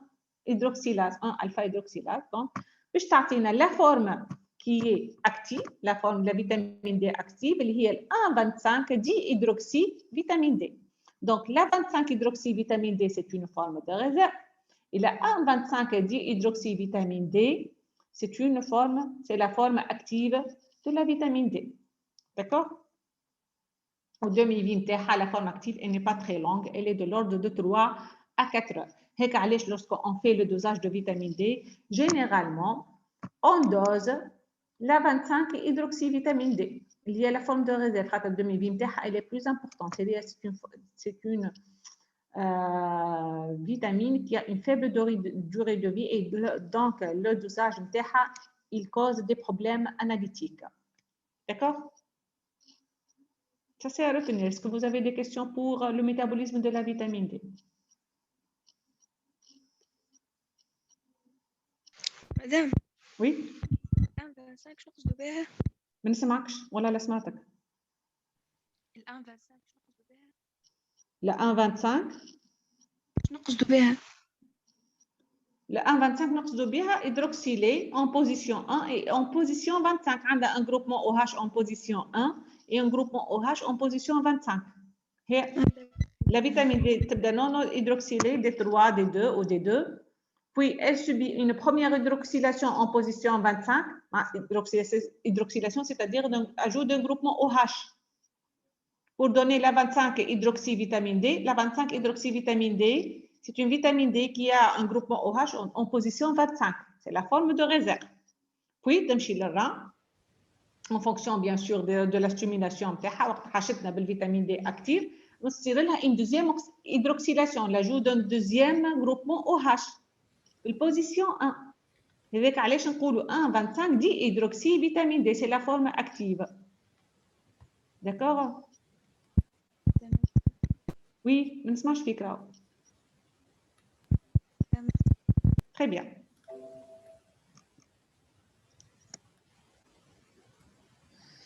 hydroxylase, 1-alpha-hydroxylase. Donc, je t'attends la forme qui est active, la forme de la vitamine D active, qui est 1,25-dihydroxyvitamine D. Donc, la 25-hydroxyvitamine D, c'est une forme de réserve. Et la 1,25-dihydroxyvitamine D, c'est la forme active de la vitamine D. D'accord? Au demi-vie, la forme active, elle n'est pas très longue, elle est de l'ordre de 3 à 4 heures. Lorsqu'on fait le dosage de vitamine D, généralement, on dose la 25-hydroxyvitamine D. Il y a la forme de réserve, la demi-vie, elle est plus importante. C'est une vitamine qui a une faible durée de vie et donc le dosage, il cause des problèmes analytiques. D'accord? Ça, c'est à retenir. Est-ce que vous avez des questions pour le métabolisme de la vitamine D? Madame, Oui? 1,25 شنقص بها ما نسمعكش ولا لا سمعتك؟ ال 1,25 شنقص بها لا 1,25 شنقص بها لا 1,25 نقصد بها hydroxylé en position 1 et en position 25. عندها un groupement OH en position 1 et un groupement OH en position 25. هي la vitamine D تبدا non hydroxylée D3, D2 ou D2. Puis, elle subit une première hydroxylation en position 25. Hydroxylation, c'est-à-dire l'ajout d'un groupement OH. Pour donner la 25-hydroxyvitamine D, la 25-hydroxyvitamine D, c'est une vitamine D qui a un groupement OH en position 25. C'est la forme de réserve. Puis, تمشي للرا, en fonction bien sûr de la stimulation نتاعها وقت حاجتنا بالفيتامين D active, نصير لها une deuxième hydroxylation, l'ajout d'un deuxième groupement OH. Position 1. هذاك علاش نقولوا 1,25 دي hydroxy vitamine D, c'est la forme active. D'accord? Oui, ما نسمعش فيك راهو. Très bien.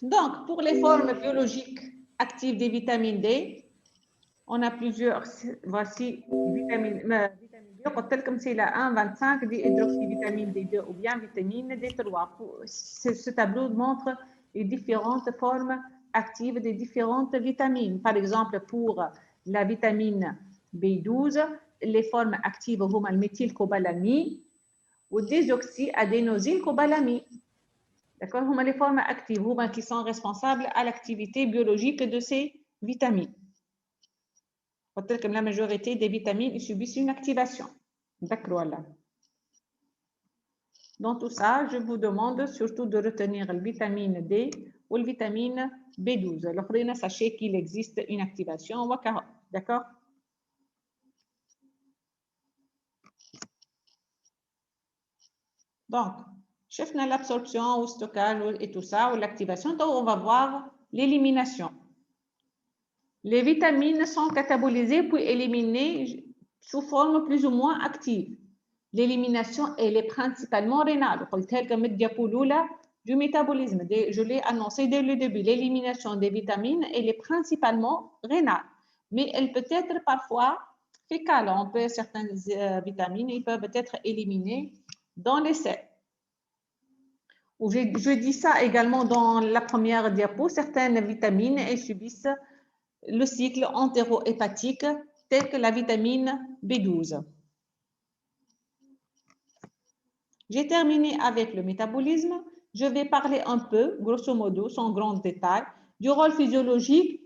Donc, pour les formes biologiques actives des vitamines D, on a plusieurs. Voici vitamine D. قلت لكم c'est la 1,25 dihydroxyvitamine D2 ou bien vitamine D3. Ce tableau montre les différentes formes actives des différentes vitamines. Par exemple, pour la vitamine B12, les formes actives sont le méthylcobalamine ou désoxyadénosylcobalamine. D'accord? Ce sont les formes actives qui sont responsables à l'activité biologique de ces vitamines. La majorité des vitamines subissent une activation. D'accord. Dans tout ça, je vous demande surtout de retenir la vitamine D ou la vitamine B12. Alors, sachez qu'il existe une activation. D'accord? Donc, chefna l'absorption ou stockage et tout ça, ou l'activation. Donc, on va voir l'élimination. Les vitamines sont catabolisées puis éliminées sous forme plus ou moins active. L'élimination, elle est principalement rénale. Comme du métabolisme. Je l'ai annoncé dès le début. L'élimination des vitamines, elle est principalement rénale. Mais elle peut être parfois fécale. Certaines vitamines, ils peuvent être éliminées dans les selles. Je dis ça également dans la première diapo. Certaines vitamines, elles subissent le cycle entérohépatique tel que la vitamine B12. J'ai terminé avec le métabolisme. Je vais parler un peu, grosso modo, sans grand détail, du rôle physiologique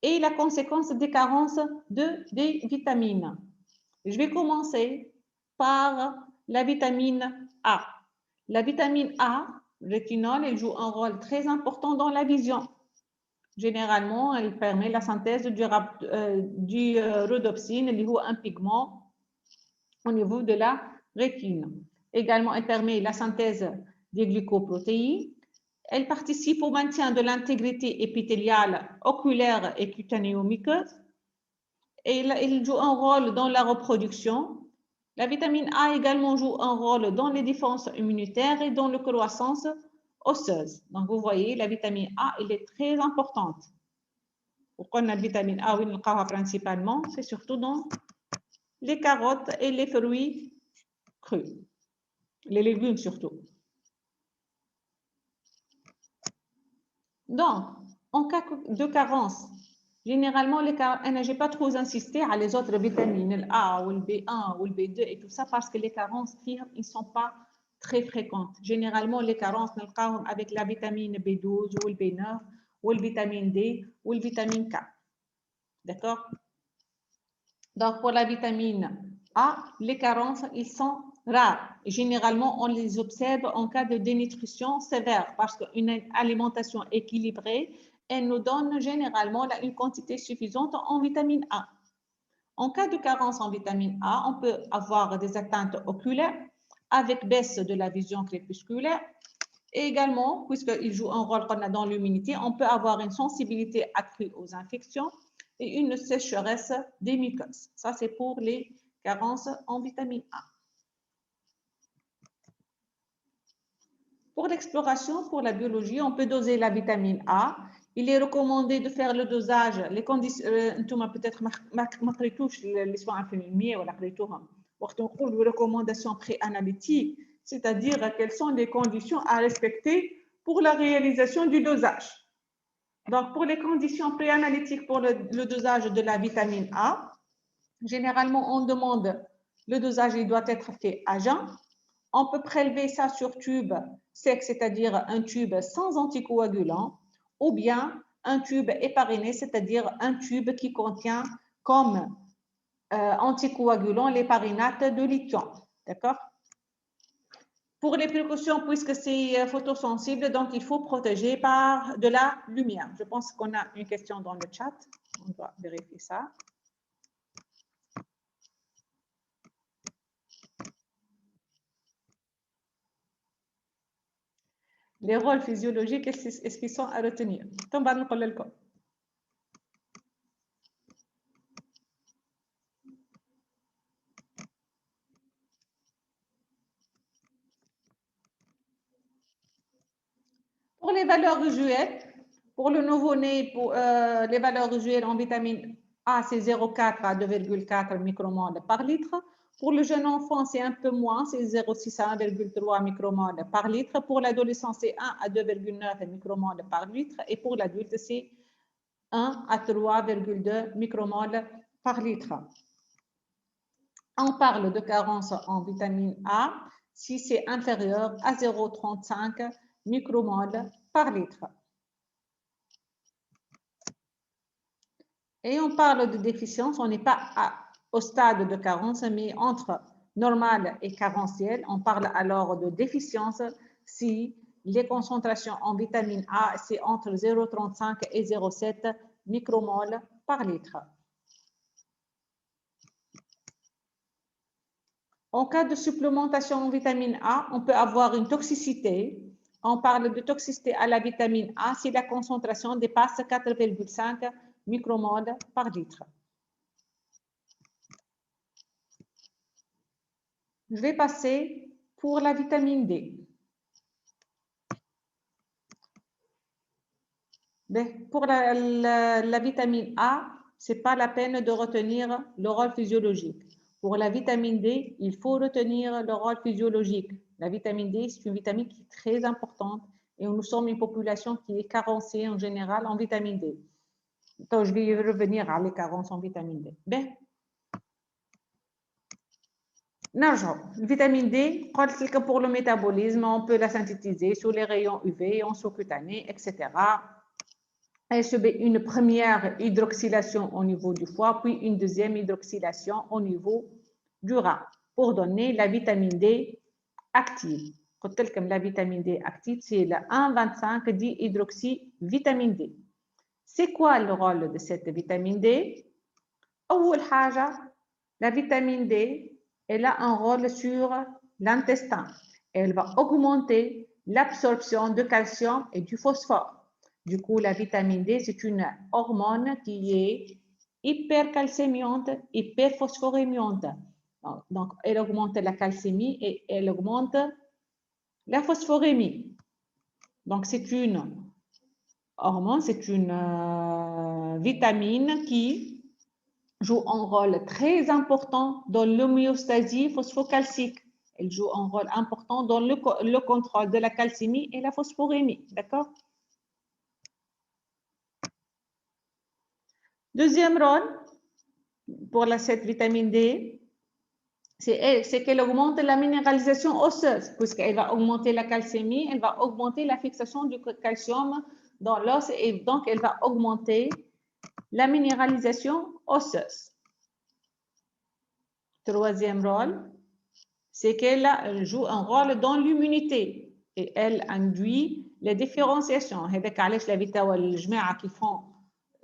et la conséquence des carences des vitamines. Je vais commencer par la vitamine A. La vitamine A, rétinol, elle joue un rôle très important dans la vision. Généralement, elle permet la synthèse du rhodopsine, qui est un pigment au niveau de la rétine. Également, elle permet la synthèse des glycoprotéines. Elle participe au maintien de l'intégrité épithéliale, oculaire et cutanéo-muqueuse. Et elle joue un rôle dans la reproduction. La vitamine A également joue un rôle dans les défenses immunitaires et dans la croissance osseuse. Donc, vous voyez, la vitamine A, elle est très importante. Pourquoi la vitamine A, oui, principalement, c'est surtout dans les carottes et les fruits crus, les légumes surtout. Donc, en cas de carence, généralement, je n'ai pas trop insisté à les autres vitamines, le A ou le B1 ou le B2 et tout ça, parce que les carences, ils ne sont pas très fréquentes. Généralement, les carences, nous avec la vitamine B12 ou le B9 ou la vitamine D ou la vitamine K. D'accord? Donc, pour la vitamine A, les carences, ils sont rares. Généralement, on les observe en cas de dénutrition sévère parce qu'une alimentation équilibrée, elle nous donne généralement une quantité suffisante en vitamine A. En cas de carence en vitamine A, on peut avoir des atteintes oculaires avec baisse de la vision crépusculaire. Et également, puisqu'il joue un rôle dans l'immunité, on peut avoir une sensibilité accrue aux infections et une sécheresse des muqueuses. Ça, c'est pour les carences en vitamine A. Pour l'exploration, pour la biologie, on peut doser la vitamine A. Il est recommandé de faire le dosage, les conditions, peut-être ما قريتوش les soins infirmiers ولا قريتوهم. وقت نقول recommandations préanalytiques, c'est-à-dire quelles sont les conditions à respecter pour la réalisation du dosage. Donc, pour les conditions préanalytiques pour le dosage de la vitamine A, généralement, on demande le dosage, il doit être fait à jeun. On peut prélever ça sur tube sec, c'est-à-dire un tube sans anticoagulant, ou bien un tube hépariné, c'est-à-dire un tube qui contient comme anticoagulant l'héparinate de lithium. D'accord? Pour les précautions, puisque c'est photosensible, donc il faut protéger par de la lumière. Je pense qu'on a une question dans le chat. On doit vérifier ça. Les rôles physiologiques, est-ce qu'ils sont à retenir? Pour les valeurs usuelles, pour le nouveau-né, les valeurs usuelles en vitamine A, c'est 0,4 à 2,4 micromoles par litre. Pour le jeune enfant, c'est un peu moins, c'est 0,6 à 1,3 micromoles par litre. Pour l'adolescent, c'est 1 à 2,9 micromoles par litre. Et pour l'adulte, c'est 1 à 3,2 micromoles par litre. On parle de carence en vitamine A si c'est inférieur à 0,35 micromoles par litre. Et on parle de déficience, on n'est pas au stade de carence, mais entre normal et carentiel, on parle alors de déficience si les concentrations en vitamine A, c'est entre 0,35 et 0,7 micromoles par litre. En cas de supplémentation en vitamine A, on peut avoir une toxicité. On parle de toxicité à la vitamine A si la concentration dépasse 4,5 micromoles par litre. Je vais passer pour la vitamine D. Pour la vitamine A, ce n'est pas la peine de retenir le rôle physiologique. Pour la vitamine D, il faut retenir le rôle physiologique. La vitamine D, c'est une vitamine qui est très importante et nous sommes une population qui est carencée en général en vitamine D. Donc, je vais revenir à les carences en vitamine D. Bien. نرجعوا الفيتامين دي قلت لك pour le métabolisme on peut la synthétiser sous les rayons UV en sous-cutané etc. Elle subit une première hydroxylation au niveau du foie puis une deuxième hydroxylation au niveau du rein pour donner la vitamine D active. قلت لكم la vitamine D active c'est le 1,25 dihydroxyvitamine D. C'est quoi le rôle de cette vitamine D? أول حاجة la vitamine D elle a un rôle sur l'intestin. Elle va augmenter l'absorption de calcium et du phosphore. Du coup, la vitamine D, c'est une hormone qui est hypercalcémiante, hyperphosphorémiante. Donc, elle augmente la calcémie et elle augmente la phosphorémie. Donc, c'est une hormone, c'est une vitamine qui joue un rôle très important dans l'homéostasie phosphocalcique. Elle joue un rôle important dans le contrôle de la calcémie et la phosphorémie. D'accord? Deuxième rôle pour cette vitamine D, c'est qu'elle augmente la minéralisation osseuse, puisqu'elle va augmenter la calcémie, elle va augmenter la fixation du calcium dans l'os et donc elle va augmenter la minéralisation osseuse. Troisième rôle, c'est qu'elle joue un rôle dans l'immunité et elle induit les différenciations. هذاك علاش la vita الجماعة qui font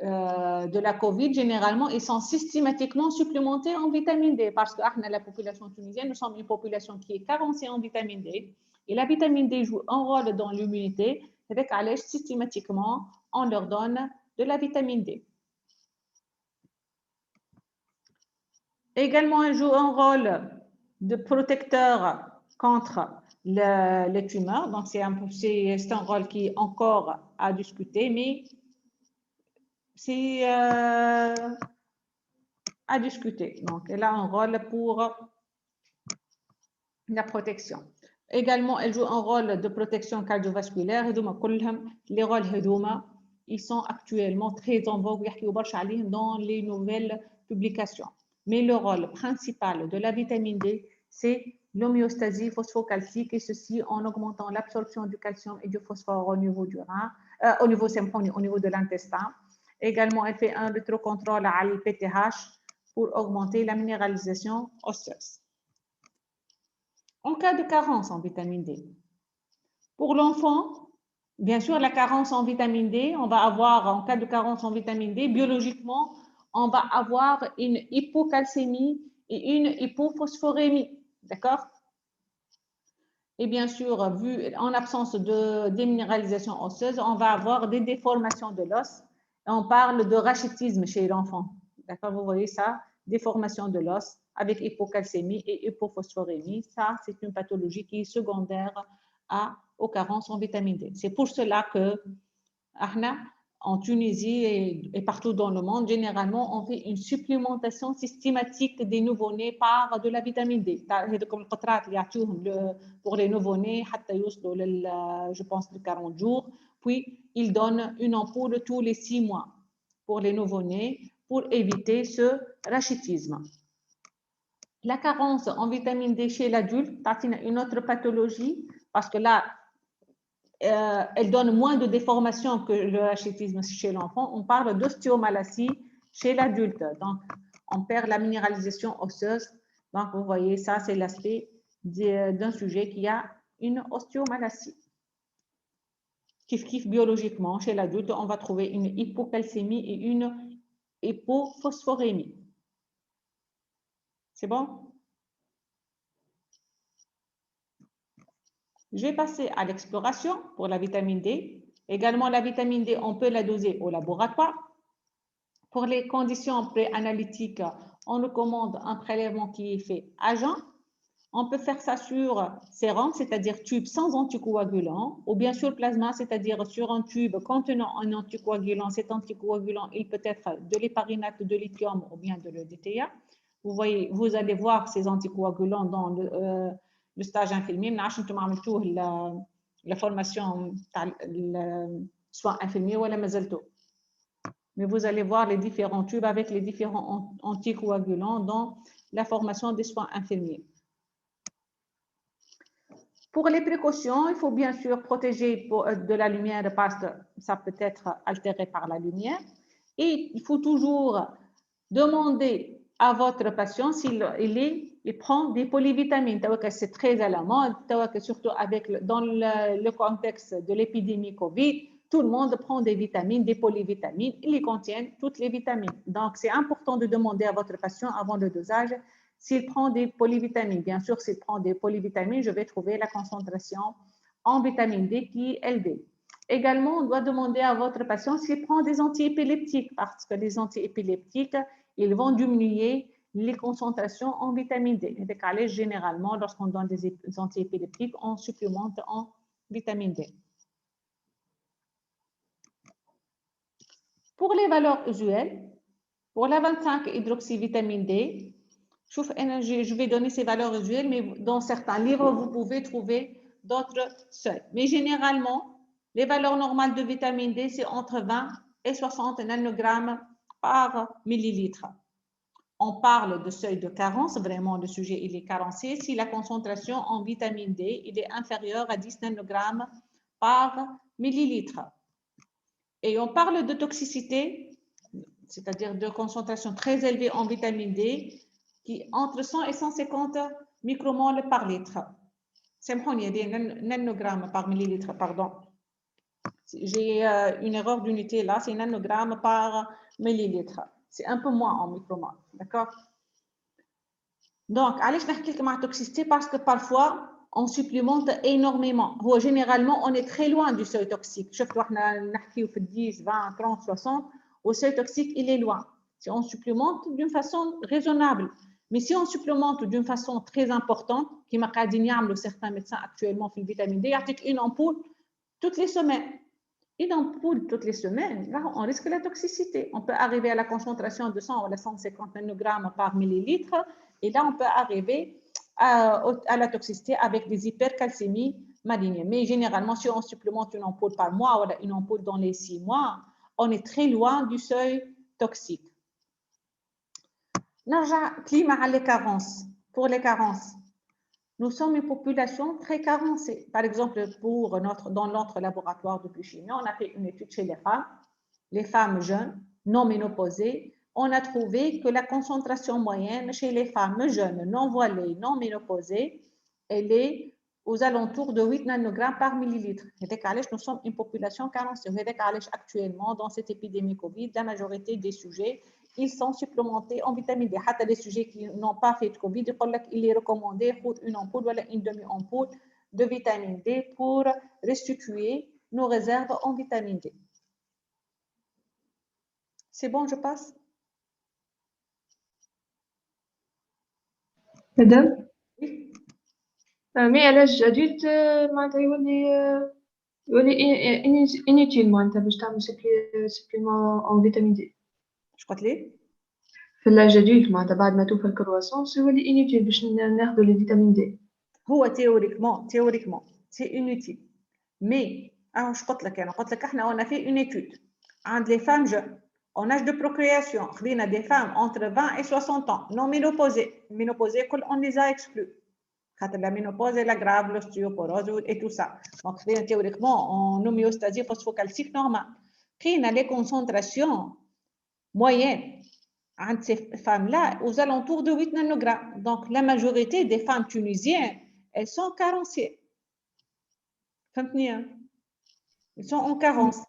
de la Covid, généralement, ils sont systématiquement supplémentés en vitamine D parce que la population tunisienne, nous sommes une population qui est carencée en vitamine D et la vitamine D joue un rôle dans l'immunité. هذاك علاش systématiquement, on leur donne de la vitamine D. Également, elle joue un rôle de protecteur contre les tumeurs. Donc, c'est un rôle qui est encore à discuter, mais c'est à discuter. Donc, elle a un rôle pour la protection. Également, elle joue un rôle de protection cardiovasculaire. Les rôles, ils sont actuellement très en vogue dans les nouvelles publications. Mais le rôle principal de la vitamine D, c'est l'homéostasie phosphocalcique et ceci en augmentant l'absorption du calcium et du phosphore au niveau du rein, au niveau de l'intestin. Également, elle fait un rétrocontrôle à l'PTH pour augmenter la minéralisation osseuse. En cas de carence en vitamine D, pour l'enfant, bien sûr, la carence en vitamine D, on va avoir, en cas de carence en vitamine D, biologiquement, on va avoir une hypocalcémie et une hypophosphorémie. D'accord? Et bien sûr, vu en absence de déminéralisation osseuse, on va avoir des déformations de l'os. On parle de rachitisme chez l'enfant. D'accord? Vous voyez ça? Déformation de l'os avec hypocalcémie et hypophosphorémie. Ça, c'est une pathologie qui est secondaire aux carences en vitamine D. C'est pour cela que en Tunisie et partout dans le monde, généralement, on fait une supplémentation systématique des nouveau-nés par de la vitamine D. Pour les nouveau-nés, je pense, de 40 jours. Puis, ils donnent une ampoule tous les 6 mois pour les nouveau-nés pour éviter ce rachitisme. La carence en vitamine D chez l'adulte, c'est une autre pathologie parce que là, elle donne moins de déformations que le rachitisme chez l'enfant. On parle d'ostéomalacie chez l'adulte. Donc, on perd la minéralisation osseuse. Donc, vous voyez, ça, c'est l'aspect d'un sujet qui a une ostéomalacie. Kiff biologiquement, chez l'adulte, on va trouver une hypocalcémie et une hypophosphorémie. C'est bon? Je vais passer à l'exploration pour la vitamine D. Également, la vitamine D, on peut la doser au laboratoire. Pour les conditions préanalytiques, on recommande un prélèvement qui est fait à jeun. On peut faire ça sur sérum, c'est-à-dire tube sans anticoagulant, ou bien sur plasma, c'est-à-dire sur un tube contenant un anticoagulant. Cet anticoagulant, il peut être de l'héparinate de lithium ou bien de l'EDTA. Vous voyez, vous allez voir ces anticoagulants dans le stage infirmier. La formation soins infirmiers ou la mazalto. Mais vous allez voir les différents tubes avec les différents anticoagulants dans la formation des soins infirmiers. Pour les précautions, il faut bien sûr protéger de la lumière parce que ça peut être altéré par la lumière. Et il faut toujours demander à votre patient s'il prend des polyvitamines. C'est très à la mode, surtout dans le contexte de l'épidémie Covid. Tout le monde prend des vitamines, des polyvitamines. Ils contiennent toutes les vitamines. Donc, c'est important de demander à votre patient avant le dosage s'il prend des polyvitamines. Bien sûr, s'il prend des polyvitamines, je vais trouver la concentration en vitamine D qui est élevée. Également, on doit demander à votre patient s'il prend des antiépileptiques parce que les antiépileptiques, ils vont diminuer les concentrations en vitamine D. Et généralement, lorsqu'on donne des antiépileptiques, on supplémente en vitamine D. Pour les valeurs usuelles, pour la 25 hydroxyvitamine D, je vais donner ces valeurs usuelles, mais dans certains livres, vous pouvez trouver d'autres seuils. Mais généralement, les valeurs normales de vitamine D, c'est entre 20 et 60 nanogrammes par millilitre. On parle de seuil de carence, vraiment le sujet il est carencé, si la concentration en vitamine D il est inférieure à 10 nanogrammes par millilitre. Et on parle de toxicité, c'est-à-dire de concentration très élevée en vitamine D, qui entre 100 et 150 micromoles par litre. C'est des nanogrammes par millilitre, pardon. J'ai une erreur d'unité là, c'est nanogrammes par millilitre. C'est un peu moins en micromoles, d'accord? Donc, allez, je vais expliquer la toxicité parce que parfois, on supplémente énormément. Généralement, on est très loin du seuil toxique. Je vois qu'on a 10, 20, 30, 60. Au seuil toxique, il est loin. Si on supplémente d'une façon raisonnable. Mais si on supplémente d'une façon très importante, qui m'a dit certains médecins actuellement في vitamine D, il y a une ampoule toutes les semaines. Une ampoule toutes les semaines, là, on risque la toxicité. On peut arriver à la concentration de 100 ou 150 nanogrammes par millilitre. Et là, on peut arriver à la toxicité avec des hypercalcémies malignes. Mais généralement, si on supplémente une ampoule par mois ou une ampoule dans les 6 mois, on est très loin du seuil toxique. Climat les carences. Pour les carences, nous sommes une population très carencée. Par exemple, dans notre laboratoire de biochimie, on a fait une étude chez les femmes jeunes, non ménopausées. On a trouvé que la concentration moyenne chez les femmes jeunes, non voilées, non ménopausées, elle est aux alentours de 8 nanogrammes par millilitre. Nous sommes une population carencée. Actuellement, dans cette épidémie Covid, la majorité des sujets, ils sont supplémentés en vitamine D. Même les sujets qui n'ont pas fait de Covid, il est recommandé une ampoule ou une demi-ampoule de vitamine D pour restituer nos réserves en vitamine D. C'est bon, je passe. Madame, Oui. mais à l'âge adulte, inutilement, tu as un supplément en vitamine D. Je crois que les. في l'âge adulte, بعد ما توفى الكرواسون يولي inutile باش ناخذوا les vitamines D. هو théoriquement c'est inutile. Mais je قلت لك احنا on a fait une étude عند les femmes jeunes en âge de procréation, خدينا des femmes entre 20 et 60 ans non ménopausées, on les a exclus. La ménopause est la grave, l'ostéoporose et tout ça. Donc, théoriquement, en homéostasie phosphocalcique normale. Les concentrations moyennes entre ces femmes-là aux alentours de 8 nanogrammes. Donc, la majorité des femmes tunisiennes, elles sont carencées. Elles sont en carence.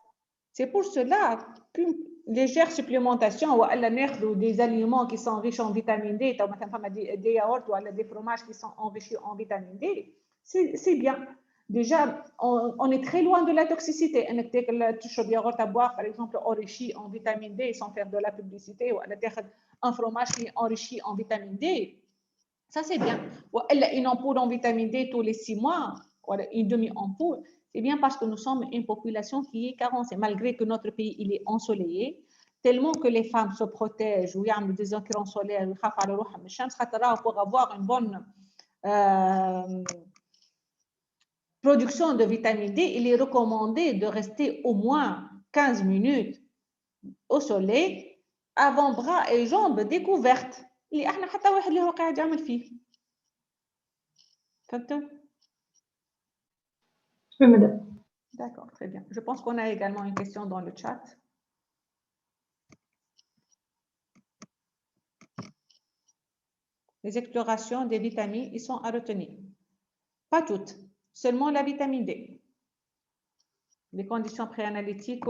C'est pour cela qu'une légère supplémentation ou des aliments qui sont riches en vitamine D, des yaourts ou des fromages qui sont enrichis en vitamine D, c'est bien. Déjà, on est très loin de la toxicité. Un yaourt à boire, par exemple, enrichi en vitamine D sans faire de la publicité, ou un fromage qui est enrichi en vitamine D, ça c'est bien. Ou une ampoule en vitamine D tous les 6 mois, ou une demi-ampoule. C'est bien parce que nous sommes une population qui est carencée, malgré que notre pays il est ensoleillé, tellement que les femmes se protègent ou ont des écrans solaires pour avoir une bonne production de vitamine D, il est recommandé de rester au moins 15 minutes au soleil, avant-bras et jambes découvertes. اللي احنا حتى واحد اللي هو قاعد يعمل فيه. فهمتوا؟ Oui, madame. D'accord, très bien. Je pense qu'on a également une question dans le chat. Les explorations des vitamines, ils sont à retenir. Pas toutes, seulement la vitamine D. Les conditions préanalytiques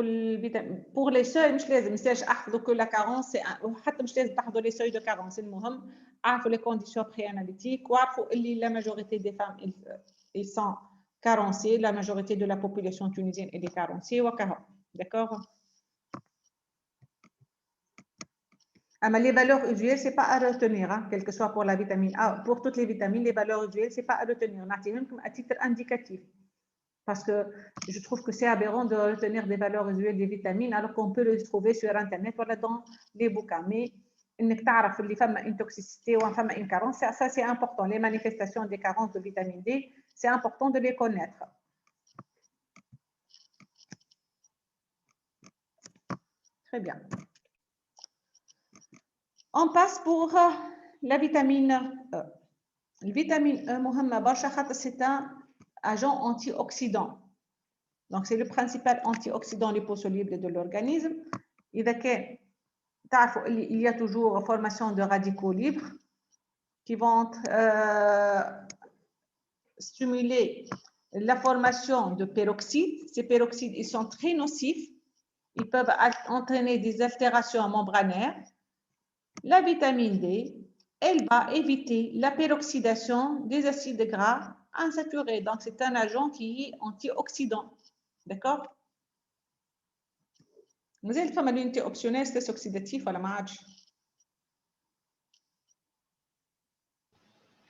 pour les seuils مش لازم نساش احفظوا كل لا كارونس وحتى مش لازم تحفظوا لي سوي دو كارونس المهم اعرفوا les conditions préanalytiques واعرفوا اللي la majorité des femmes ils sont carencées, la majorité de la population tunisienne est carencée وكهو. D'accord. Les valeurs usuelles, ce n'est pas à retenir, hein, quelle que soit pour la vitamine A, pour toutes les vitamines, les valeurs usuelles, ce n'est pas à retenir. On a même à titre indicatif. Parce que je trouve que c'est aberrant de retenir des valeurs usuelles des vitamines alors qu'on peut les trouver sur Internet ou dans les bouquins. Mais les femmes une toxicité ou une carence, ça c'est important. Les manifestations des carences de vitamine D, c'est important de les connaître. Très bien. On passe pour la vitamine E. La vitamine E, c'est un agent antioxydant. Donc, c'est le principal antioxydant liposoluble de l'organisme. Il y a toujours formation de radicaux libres qui vont stimuler la formation de peroxydes. Ces peroxydes, ils sont très nocifs. Ils peuvent entraîner des altérations membranaires. La vitamine D, elle va éviter la peroxydation des acides gras insaturés. Donc, c'est un agent qui est antioxydant. D'accord? Vous avez fait l'unité optionnelle, stress oxydatif à la marge?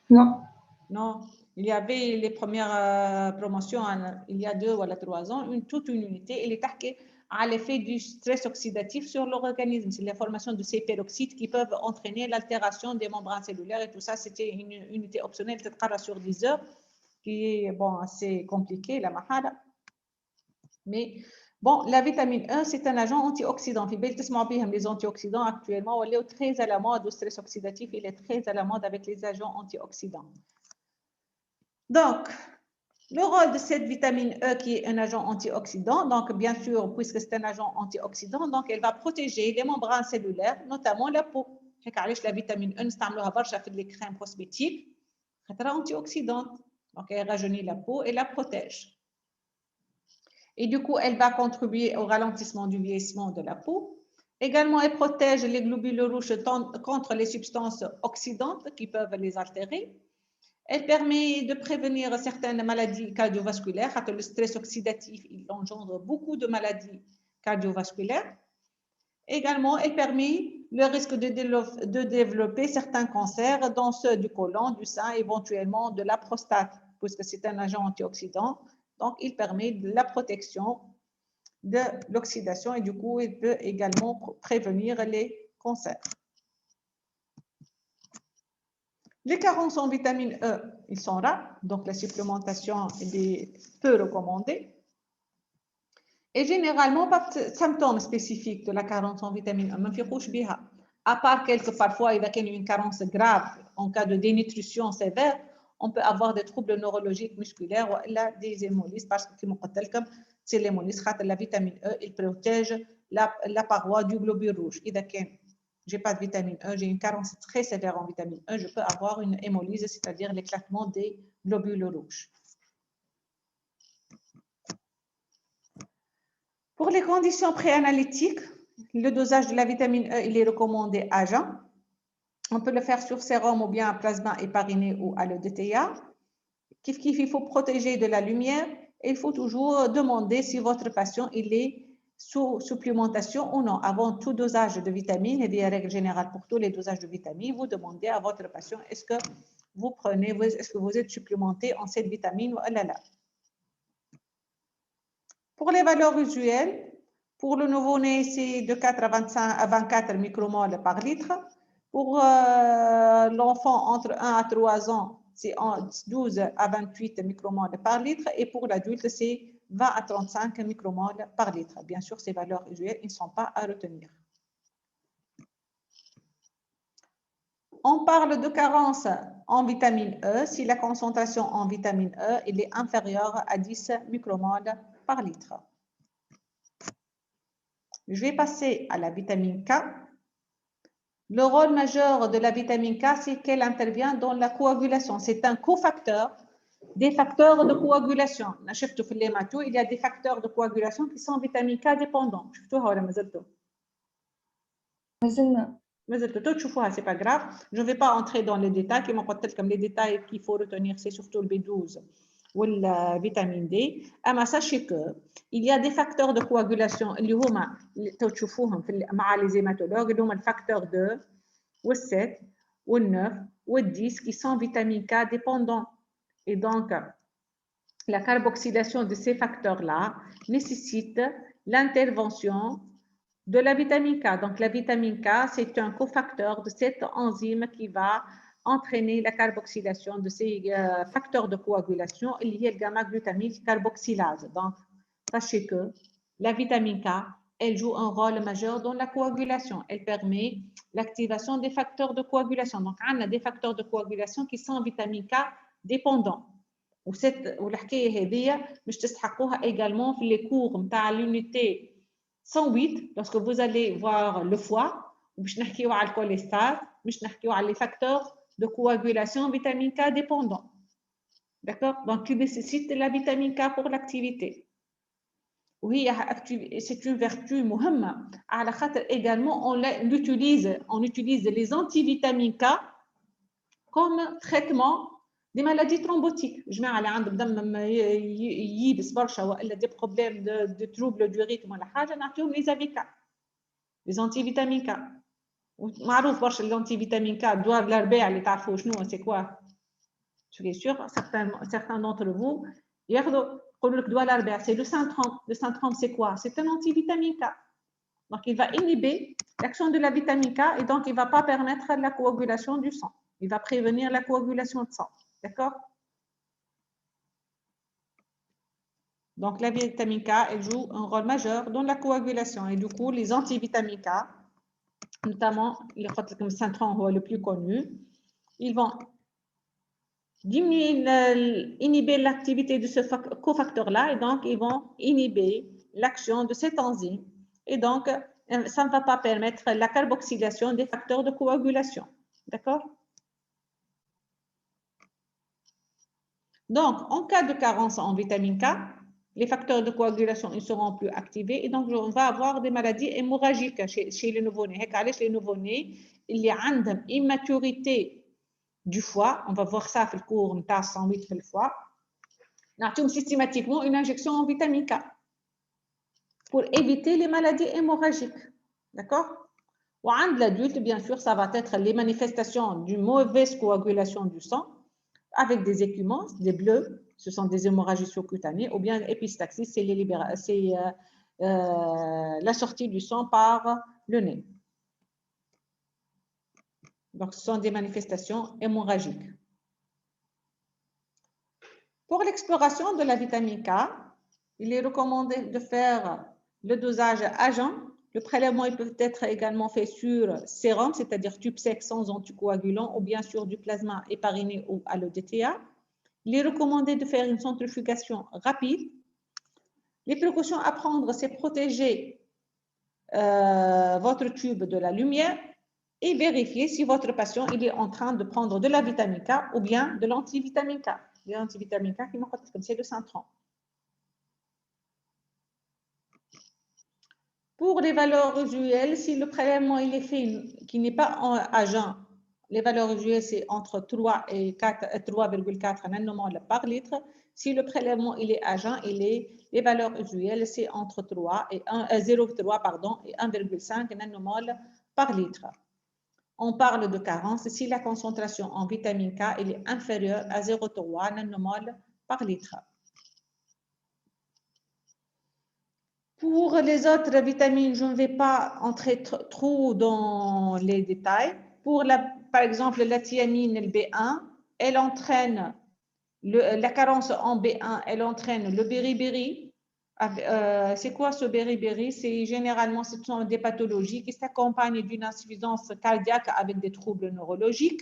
Non. Non. Il y avait les premières promotions il y a 2 ou 3 ans, toute une unité. Elle est attaquée à l'effet du stress oxydatif sur l'organisme. C'est la formation de ces peroxydes qui peuvent entraîner l'altération des membranes cellulaires et tout ça. C'était une unité optionnelle, peut-être sur 10 heures, qui est bon, assez compliqué, la mahada. Mais bon, la vitamine E, c'est un agent antioxydant. Les antioxydants actuellement, on est très à la mode, le stress oxydatif, il est très à la mode avec les agents antioxydants. Donc, le rôle de cette vitamine E qui est un agent antioxydant, donc bien sûr, puisque c'est un agent antioxydant, donc elle va protéger les membranes cellulaires, notamment la peau. La vitamine E, nous fait les crèmes cosmétiques, c'est antioxydante. Donc, elle rajeunit la peau et la protège. Et du coup, elle va contribuer au ralentissement du vieillissement de la peau. Également, elle protège les globules rouges contre les substances oxydantes qui peuvent les altérer. Elle permet de prévenir certaines maladies cardiovasculaires. Le stress oxydatif, il engendre beaucoup de maladies cardiovasculaires. Également, elle permet le risque de développer certains cancers, dont ceux du côlon, du sein, éventuellement de la prostate, puisque c'est un agent antioxydant. Donc, il permet de la protection de l'oxydation et du coup, il peut également prévenir les cancers. Les carences en vitamine E, ils sont rares, donc la supplémentation est peu recommandée. Et généralement, pas de symptômes spécifiques de la carence en vitamine E, à part quelques parfois, il y a une carence grave en cas de dénutrition sévère, on peut avoir des troubles neurologiques musculaires ou des hémolyses parce que c'est l'hémolyse, la vitamine E, il protège la paroi du globule rouge. Je n'ai pas de vitamine E, j'ai une carence très sévère en vitamine E, je peux avoir une hémolyse, c'est-à-dire l'éclatement des globules rouges. Pour les conditions préanalytiques, le dosage de la vitamine E, il est recommandé à jeun. On peut le faire sur sérum ou bien à plasma hépariné ou à l'EDTA. Il faut protéger de la lumière et il faut toujours demander si votre patient il est sous supplémentation ou non. Avant tout dosage de vitamines, et des règles générales pour tous les dosages de vitamines, vous demandez à votre patient est-ce que vous prenez, est-ce que vous êtes supplémenté en cette vitamine ou là. Pour les valeurs usuelles, pour le nouveau-né, c'est de 4 à 24 micromoles par litre. Pour l'enfant entre 1 à 3 ans, c'est 12 à 28 micromoles par litre. Et pour l'adulte, c'est 20 à 35 micromoles par litre. Bien sûr, ces valeurs usuelles, ils ne sont pas à retenir. On parle de carence en vitamine E si la concentration en vitamine E est inférieure à 10 micromoles par litre. Je vais passer à la vitamine K. Le rôle majeur de la vitamine K, c'est qu'elle intervient dans la coagulation. C'est un cofacteur des facteurs de coagulation. Il y a des facteurs de coagulation qui sont vitamine K dépendants. C'est pas grave. Je ne vais pas entrer dans les détails. Comme les détails qu'il faut retenir, c'est surtout le B12 ou la vitamine D. Mais sachez qu'il y a des facteurs de coagulation. Les hématologues, le facteur 2, ou 7, ou 9, ou 10 qui sont vitamine K dépendants. Et donc, la carboxylation de ces facteurs-là nécessite l'intervention de la vitamine K. Donc, la vitamine K, c'est un cofacteur de cette enzyme qui va entraîner la carboxylation de ces facteurs de coagulation liés au gamma-glutamyl carboxylase. Donc, sachez que la vitamine K, elle joue un rôle majeur dans la coagulation. Elle permet l'activation des facteurs de coagulation. Donc, on a des facteurs de coagulation qui sont vitamine K dépendants. والحكايه هذه مش تستحقوها également في les cours نتاع l'unité 108 lorsque vous allez voir le foie ومش نحكيو على الكوليسترول مش نحكيو على les facteurs de coagulation vitamine K dépendants. D'accord? Donc qui nécessite la vitamine K pour l'activité. Oui, c'est une vertu مهمة على خاطر également on utilise les antivitamines K comme traitement des maladies thrombotiques. جماعة اللي عندهم دم ييبس برشا ولا des problèmes de troubles du rythme ولا حاجة نعطيهم les AVK, les antivitamines K. معروف برشا l'antivitamine K دواء الأرباع اللي تعرفوا شنو c'est quoi. Je suis sûre certains d'entre vous ياخذوا يقولوا لك دواء الأرباع c'est le Syntrom. Le Syntrom c'est quoi? C'est un antivitamine K. Donc il va inhiber l'action de la vitamine K et donc il va pas permettre la coagulation du sang. Il va prévenir la coagulation de sang. D'accord? Donc, la vitamine K, elle joue un rôle majeur dans la coagulation. Et du coup, les antivitamines K, notamment le Syntrom le plus connu, ils vont diminuer, inhiber l'activité de ce cofacteur-là et donc ils vont inhiber l'action de cette enzyme. Et donc, ça ne va pas permettre la carboxylation des facteurs de coagulation. D'accord? Donc, en cas de carence en vitamine K, les facteurs de coagulation ne seront plus activés et donc on va avoir des maladies hémorragiques chez les nouveau-nés. Les nouveau-nés, il y a une immaturité du foie. On va voir ça dans le cours de 108 في الfoie. Nous avons systématiquement une injection en vitamine K pour éviter les maladies hémorragiques. D'accord? Ou chez l'adulte, bien sûr, ça va être les manifestations d'une mauvaise coagulation du sang avec des écumances, des bleus, ce sont des hémorragies sous-cutanées, ou bien épistaxie, c'est la sortie du sang par le nez. Donc, ce sont des manifestations hémorragiques. Pour l'exploration de la vitamine K, il est recommandé de faire le dosage à jeun. Le prélèvement il peut être également fait sur sérum, c'est-à-dire tube sec sans anticoagulant, ou bien sur du plasma hépariné ou à l'EDTA. Il est recommandé de faire une centrifugation rapide. Les précautions à prendre, c'est protéger votre tube de la lumière et vérifier si votre patient il est en train de prendre de la vitamine K ou bien de l'antivitamine K. L'antivitamine K, c'est le Syntrom. Pour les valeurs usuelles, si le prélèvement il est fait qui n'est pas à jeun, les valeurs usuelles c'est entre 3 et 3,4 nanomoles par litre. Si le prélèvement il est à jeun, les valeurs usuelles c'est entre 0,3 et 1,5 nanomoles par litre. On parle de carence si la concentration en vitamine K elle est inférieure à 0,3 nanomoles par litre. Pour les autres vitamines, je ne vais pas entrer trop dans les détails. Pour par exemple la thiamine, le B1, elle entraîne la carence en B1, elle entraîne le beriberi, C'est quoi ce beriberi? C'est généralement ce sont des pathologies qui s'accompagnent d'une insuffisance cardiaque avec des troubles neurologiques.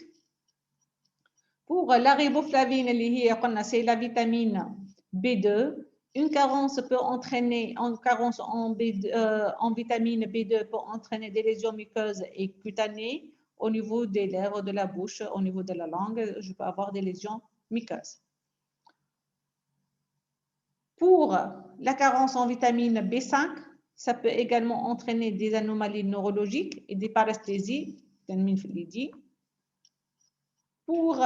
Pour la riboflavine, c'est la vitamine B2. Une carence peut entraîner, en carence en vitamine B2 peut entraîner des lésions muqueuses et cutanées au niveau des lèvres, de la bouche, au niveau de la langue. Je peux avoir des lésions muqueuses. Pour la carence en vitamine B5, ça peut également entraîner des anomalies neurologiques et des paresthésies. Pour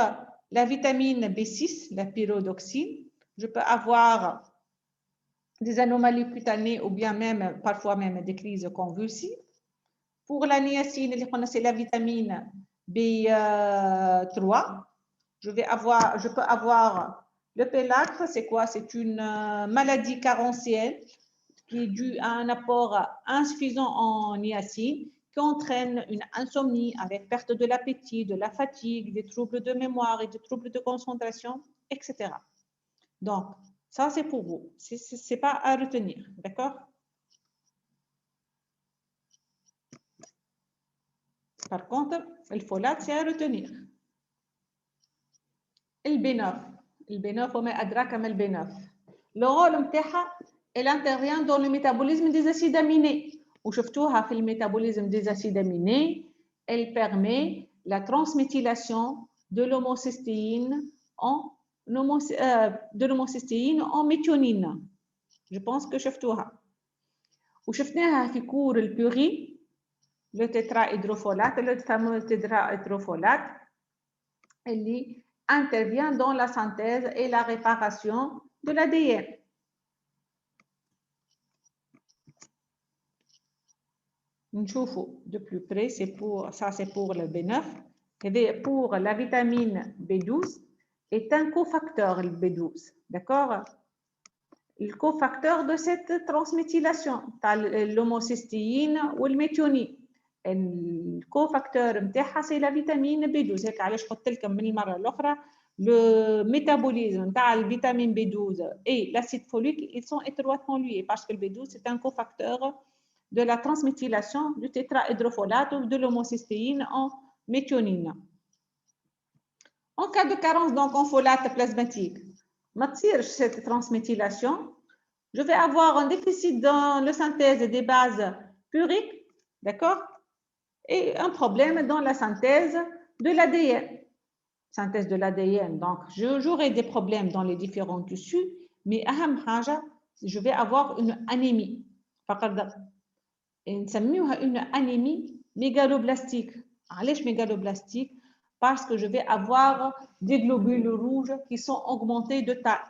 la vitamine B6, la pyridoxine, je peux avoir des anomalies cutanées ou bien même, parfois même des crises convulsives. Pour la niacine, c'est la vitamine B3. Je peux avoir le pélacre, c'est quoi? C'est une maladie carentielle qui est due à un apport insuffisant en niacine qui entraîne une insomnie avec perte de l'appétit, de la fatigue, des troubles de mémoire et des troubles de concentration, etc. Donc, ça, c'est pour vous. Ce n'est pas à retenir, d'accord? Par contre, le folate, c'est à retenir. Le B9. Le B9, on met adraka le B9. Le rôle elle intervient dans le métabolisme des acides aminés. وشفتوها في métabolisme des acides aminés, elle permet la transméthylation de l'homocystéine en méthionine. Je pense que شفتوها. وشفناها في كور البوري, le tétrahydrofolate, le fameux tétrahydrofolate, elle intervient dans la synthèse et la réparation de l'ADN. نشوفوا de plus près, c'est pour le B9. Et pour la vitamine B12 est un cofacteur, le B12, d'accord? Le cofacteur de cette transméthylation, l'homocystéine ou le méthionine. Le cofacteur c'est la vitamine B12. هيك علاش قلت لكم من المرة الأخرى le métabolisme de la vitamine B12 et l'acide folique, ils sont étroitement liés parce que le B12 c'est un cofacteur de la transméthylation du tétrahydrofolate ou de l'homocystéine en méthionine. En cas de carence donc en folate plasmatique, cette transméthylation, je vais avoir un déficit dans la synthèse des bases puriques, d'accord, et un problème dans la synthèse de l'ADN. Synthèse de l'ADN, donc j'aurai des problèmes dans les différents tissus, mais je vais avoir une anémie. نسميوها une anémie mégaloblastique. علاش mégaloblastique? Parce que je vais avoir des globules rouges qui sont augmentés de taille.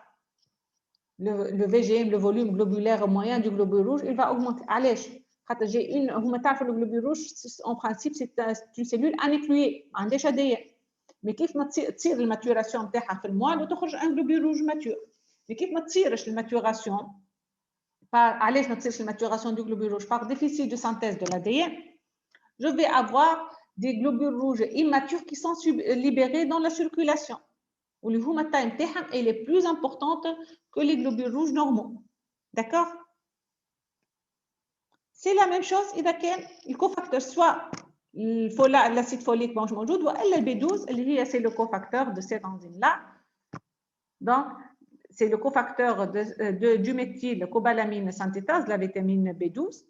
Le VGM, le volume globulaire moyen du globule rouge, il va augmenter. علاش؟ خاطر j'ai une, هما تعرفوا le globule rouge en principe c'est une cellule anécluée, ما عندهاش ADN. Mais كيف ما تصير الماتوراسيون نتاعها في الموال وتخرج un globule rouge mature. Mais كيف ما تصيرش الماتوراسيون علاش ما تصيرش الماتوراسيون du globule rouge? Par déficit de synthèse de l'ADN, je vais avoir des globules rouges immatures qui sont libérés dans la circulation. Où le هما التايم نتاعهم elle est plus importante que les globules rouges normaux. D'accord? C'est la même chose إذا كان الكوفاكتور soit l'acide folique مش موجود وإلا B12 اللي هي c'est le cofacteur de cette enzyme là. Donc c'est le cofacteur du méthylcobalamine synthétase, la vitamine B12.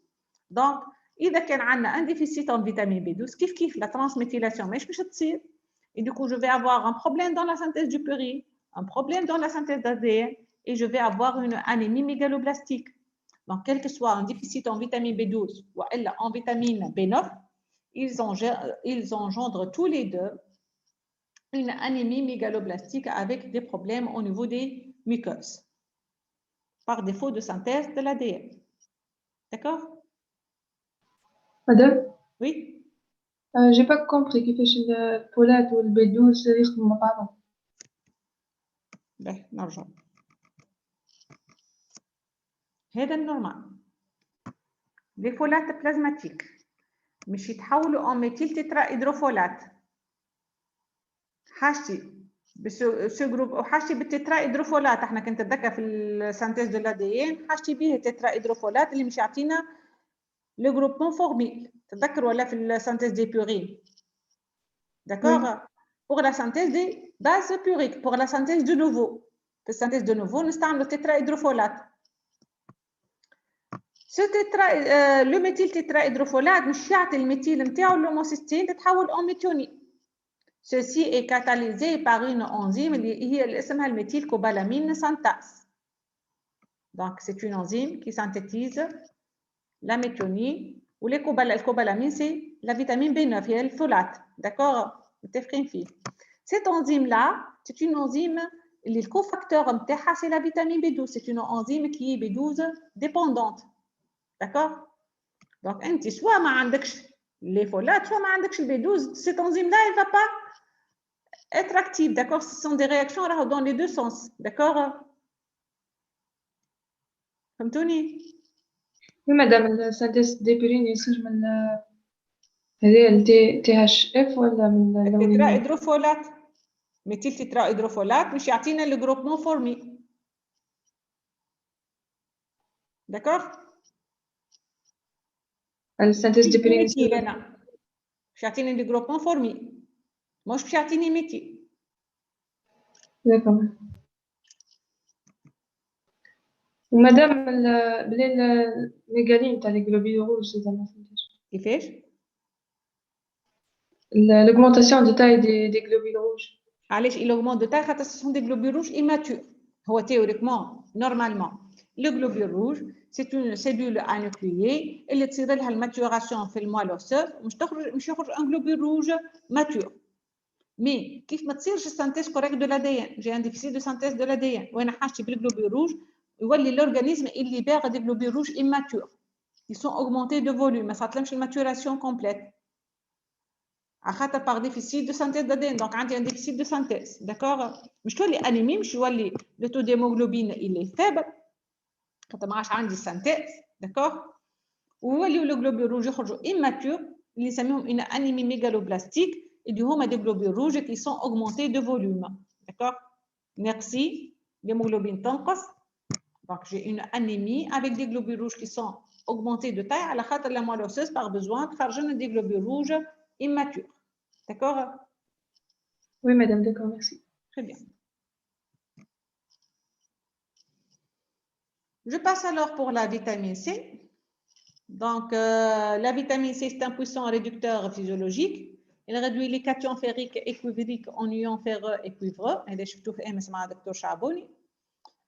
Donc, إذا كان عندنا un déficit en vitamine B12, كيف la transméthylation مش تصير. Et du coup, je vais avoir un problème dans la synthèse du purine, un problème dans la synthèse d'ADN, et je vais avoir une anémie mégaloblastique. Donc, quel que soit un déficit en vitamine B12 ou en vitamine B9, ils engendrent tous les deux une anémie mégaloblastique avec des problèmes au niveau des muqueuses, par défaut de synthèse de l'ADN. D'accord? Madame? Oui? J'ai pas compris كيفاش الفولات والB12 يخدموا مع بعضهم. باهي نرجع. هذا النورمال. Les folates plasmatiques مش يتحولوا en méthyltétrahydrofolate. حاجتي ce groupe وحاجتي بالتترا هيدروفولات. احنا كنت نتذكر في السانتيز دو لاديين حاجتي به التترا هيدروفولات اللي مش يعطينا لو جروبمون فورميل. تتذكر ولا في السانتيز دي بورين؟ داكوغ. pour la synthèse des bases puriques, pour la synthèse de nouveau. في السانتيز دو نوفو نستعملوا التترا هيدروفولات. ce tétra le méthyl tétrahydrofolate مش يعطي الميثيل نتاعو l'homocystine تتحول en méthionine. Ceci est catalysé par une enzyme اللي اسمها الميثيل كوبالامين synthase. Donc c'est une enzyme qui synthétise la méthionine ou les الكوبالامين c'est la vitamine B9 هي الفولات. D'accord? متفقين فيه. Cette enzyme là, c'est une enzyme اللي الكوفاكتور نتاعها c'est la vitamine B12. C'est une enzyme qui est B12 dépendante. D'accord? Donc انت soit ما عندكش les folates soit ما عندكش le B12. Cette enzyme là elle va pas être active. D'accord? Ce sont des réactions dans les deux sens. D'accord? فهمتوني؟ Oui, madame, la synthèse des purines يخرج من هذه ال THF ولا من التترا هيدروفولات. ميثيل تترا هيدروفولات مش يعطينا لو جروبمون فورمي. داكور؟ السynthèse des purines ميثيل انا مش يعطيني لو جروبمون فورمي. مش يعطيني ميثيل. d'accord. ومادام بلي الميغالين تاع لي globules rouges زعما فهمتيش كيفاش؟ l'augmentation de taille des globules rouges. علاش il augmente de taille خاطر ce sont des globules rouges immatures. هو théoriquement normalement le globule rouge c'est une cellule anucléée اللي تصير لها الماتوراسيون في الموال اوسوس مش يخرج un globule rouge mature. مي كيف ما تصيرش السانتيز كوريكت دو l'ADN. j'ai un déficit de synthèse de l'ADN وانا حاجتي بالجلوبول روج يولي لورغانيزم اللي باغ دي globules rouges immatures qui sont augmentés de volume ما صارتلهمش الماتوراسيون كومبليت par déficit de synthèse d'ADN. Donc, il y a un déficit de synthèse. D'accord? Je suis anémie, je suis le taux d'hémoglobine il est faible. Quand on a une synthèse, d'accord? Ou le globule rouge est immature, ils appellent une anémie mégaloblastique et du coup, on a des globules rouges qui sont augmentés de volume. D'accord? Merci. L'hémoglobine tankas. Donc, j'ai une anémie avec des globules rouges qui sont augmentés de taille. À la khata la moelle osseuse par besoin de faire des globules rouges immature. D'accord? Oui, madame, d'accord, merci. Très bien. Je passe alors pour la vitamine C. Donc, la vitamine C, c'est un puissant réducteur physiologique. Il réduit les cations ferriques équivériques en ions ferreux et cuivreux.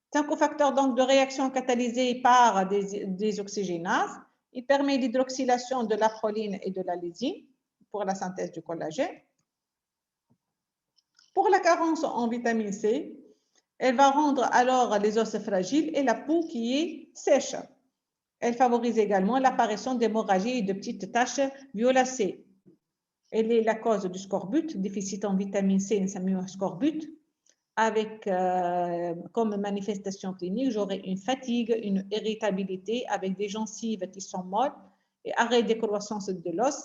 C'est un cofacteur donc, de réaction catalysée par des oxygénases. Il permet l'hydroxylation de la proline et de la lysine pour la synthèse du collagène. Pour la carence en vitamine C, elle va rendre alors les os fragiles et la peau qui est sèche. Elle favorise également l'apparition d'hémorragies et de petites taches violacées. Elle est la cause du scorbut, déficit en vitamine C, un scorbut, avec comme manifestation clinique, j'aurai une fatigue, une irritabilité avec des gencives qui sont molles et arrêt des croissances de l'os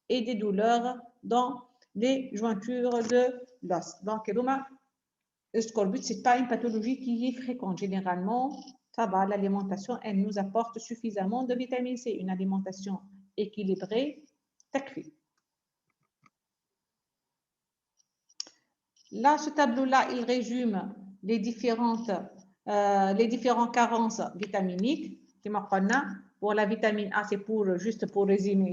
et des douleurs dans les jointures de l'os. Donc, le scorbut, ce n'est pas une pathologie qui est fréquente. Généralement, ça va, l'alimentation, elle nous apporte suffisamment de vitamine C. Une alimentation équilibrée, takfi. Là, ce tableau-là, il résume les différentes carences vitaminiques. Pour la vitamine A, c'est juste pour résumer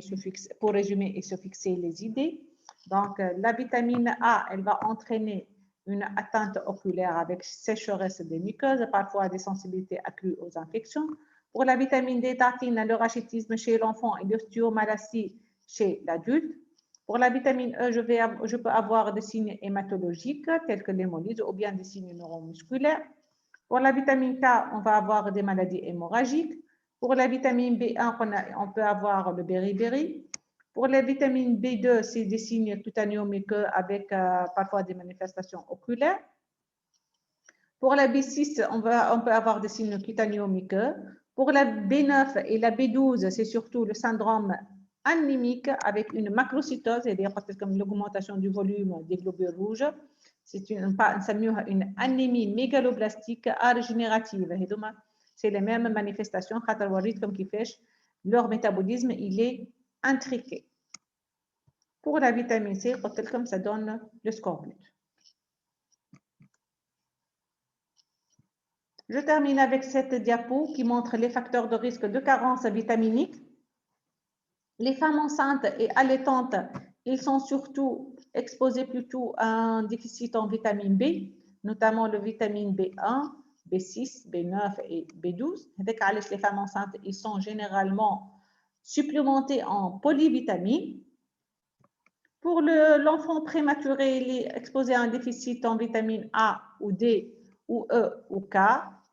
et se fixer les idées. Donc, la vitamine A, elle va entraîner une atteinte oculaire avec sécheresse des muqueuses, parfois des sensibilités accrues aux infections. Pour la vitamine D, tartine, le rachitisme chez l'enfant et l'ostéomalacie chez l'adulte. Pour la vitamine E, je peux avoir des signes hématologiques tels que l'hémolyse ou bien des signes neuromusculaires. Pour la vitamine K, on va avoir des maladies hémorragiques. Pour la vitamine B1, on peut avoir le beriberi. Pour la vitamine B2, c'est des signes cutanéo-muqueux avec parfois des manifestations oculaires. Pour la B6, on peut avoir des signes cutanéo-muqueux. Pour la B9 et la B12, c'est surtout le syndrome anémique avec une macrocytose, c'est-à-dire comme l'augmentation du volume des globules rouges. c'est une anémie mégaloblastique régénérative. C'est les mêmes manifestations. Comme leur métabolisme il est intriqué. Pour la vitamine C, comme ça donne le scorbut. Je termine avec cette diapo qui montre les facteurs de risque de carence vitaminique. Les femmes enceintes et allaitantes, ils sont surtout exposés plutôt à un déficit en vitamine B, notamment le vitamine B1, B6, B9 et B12. Les femmes enceintes, ils sont généralement supplémentés en polyvitamines. Pour l'enfant prématuré, il est exposé à un déficit en vitamine A ou D ou E ou K,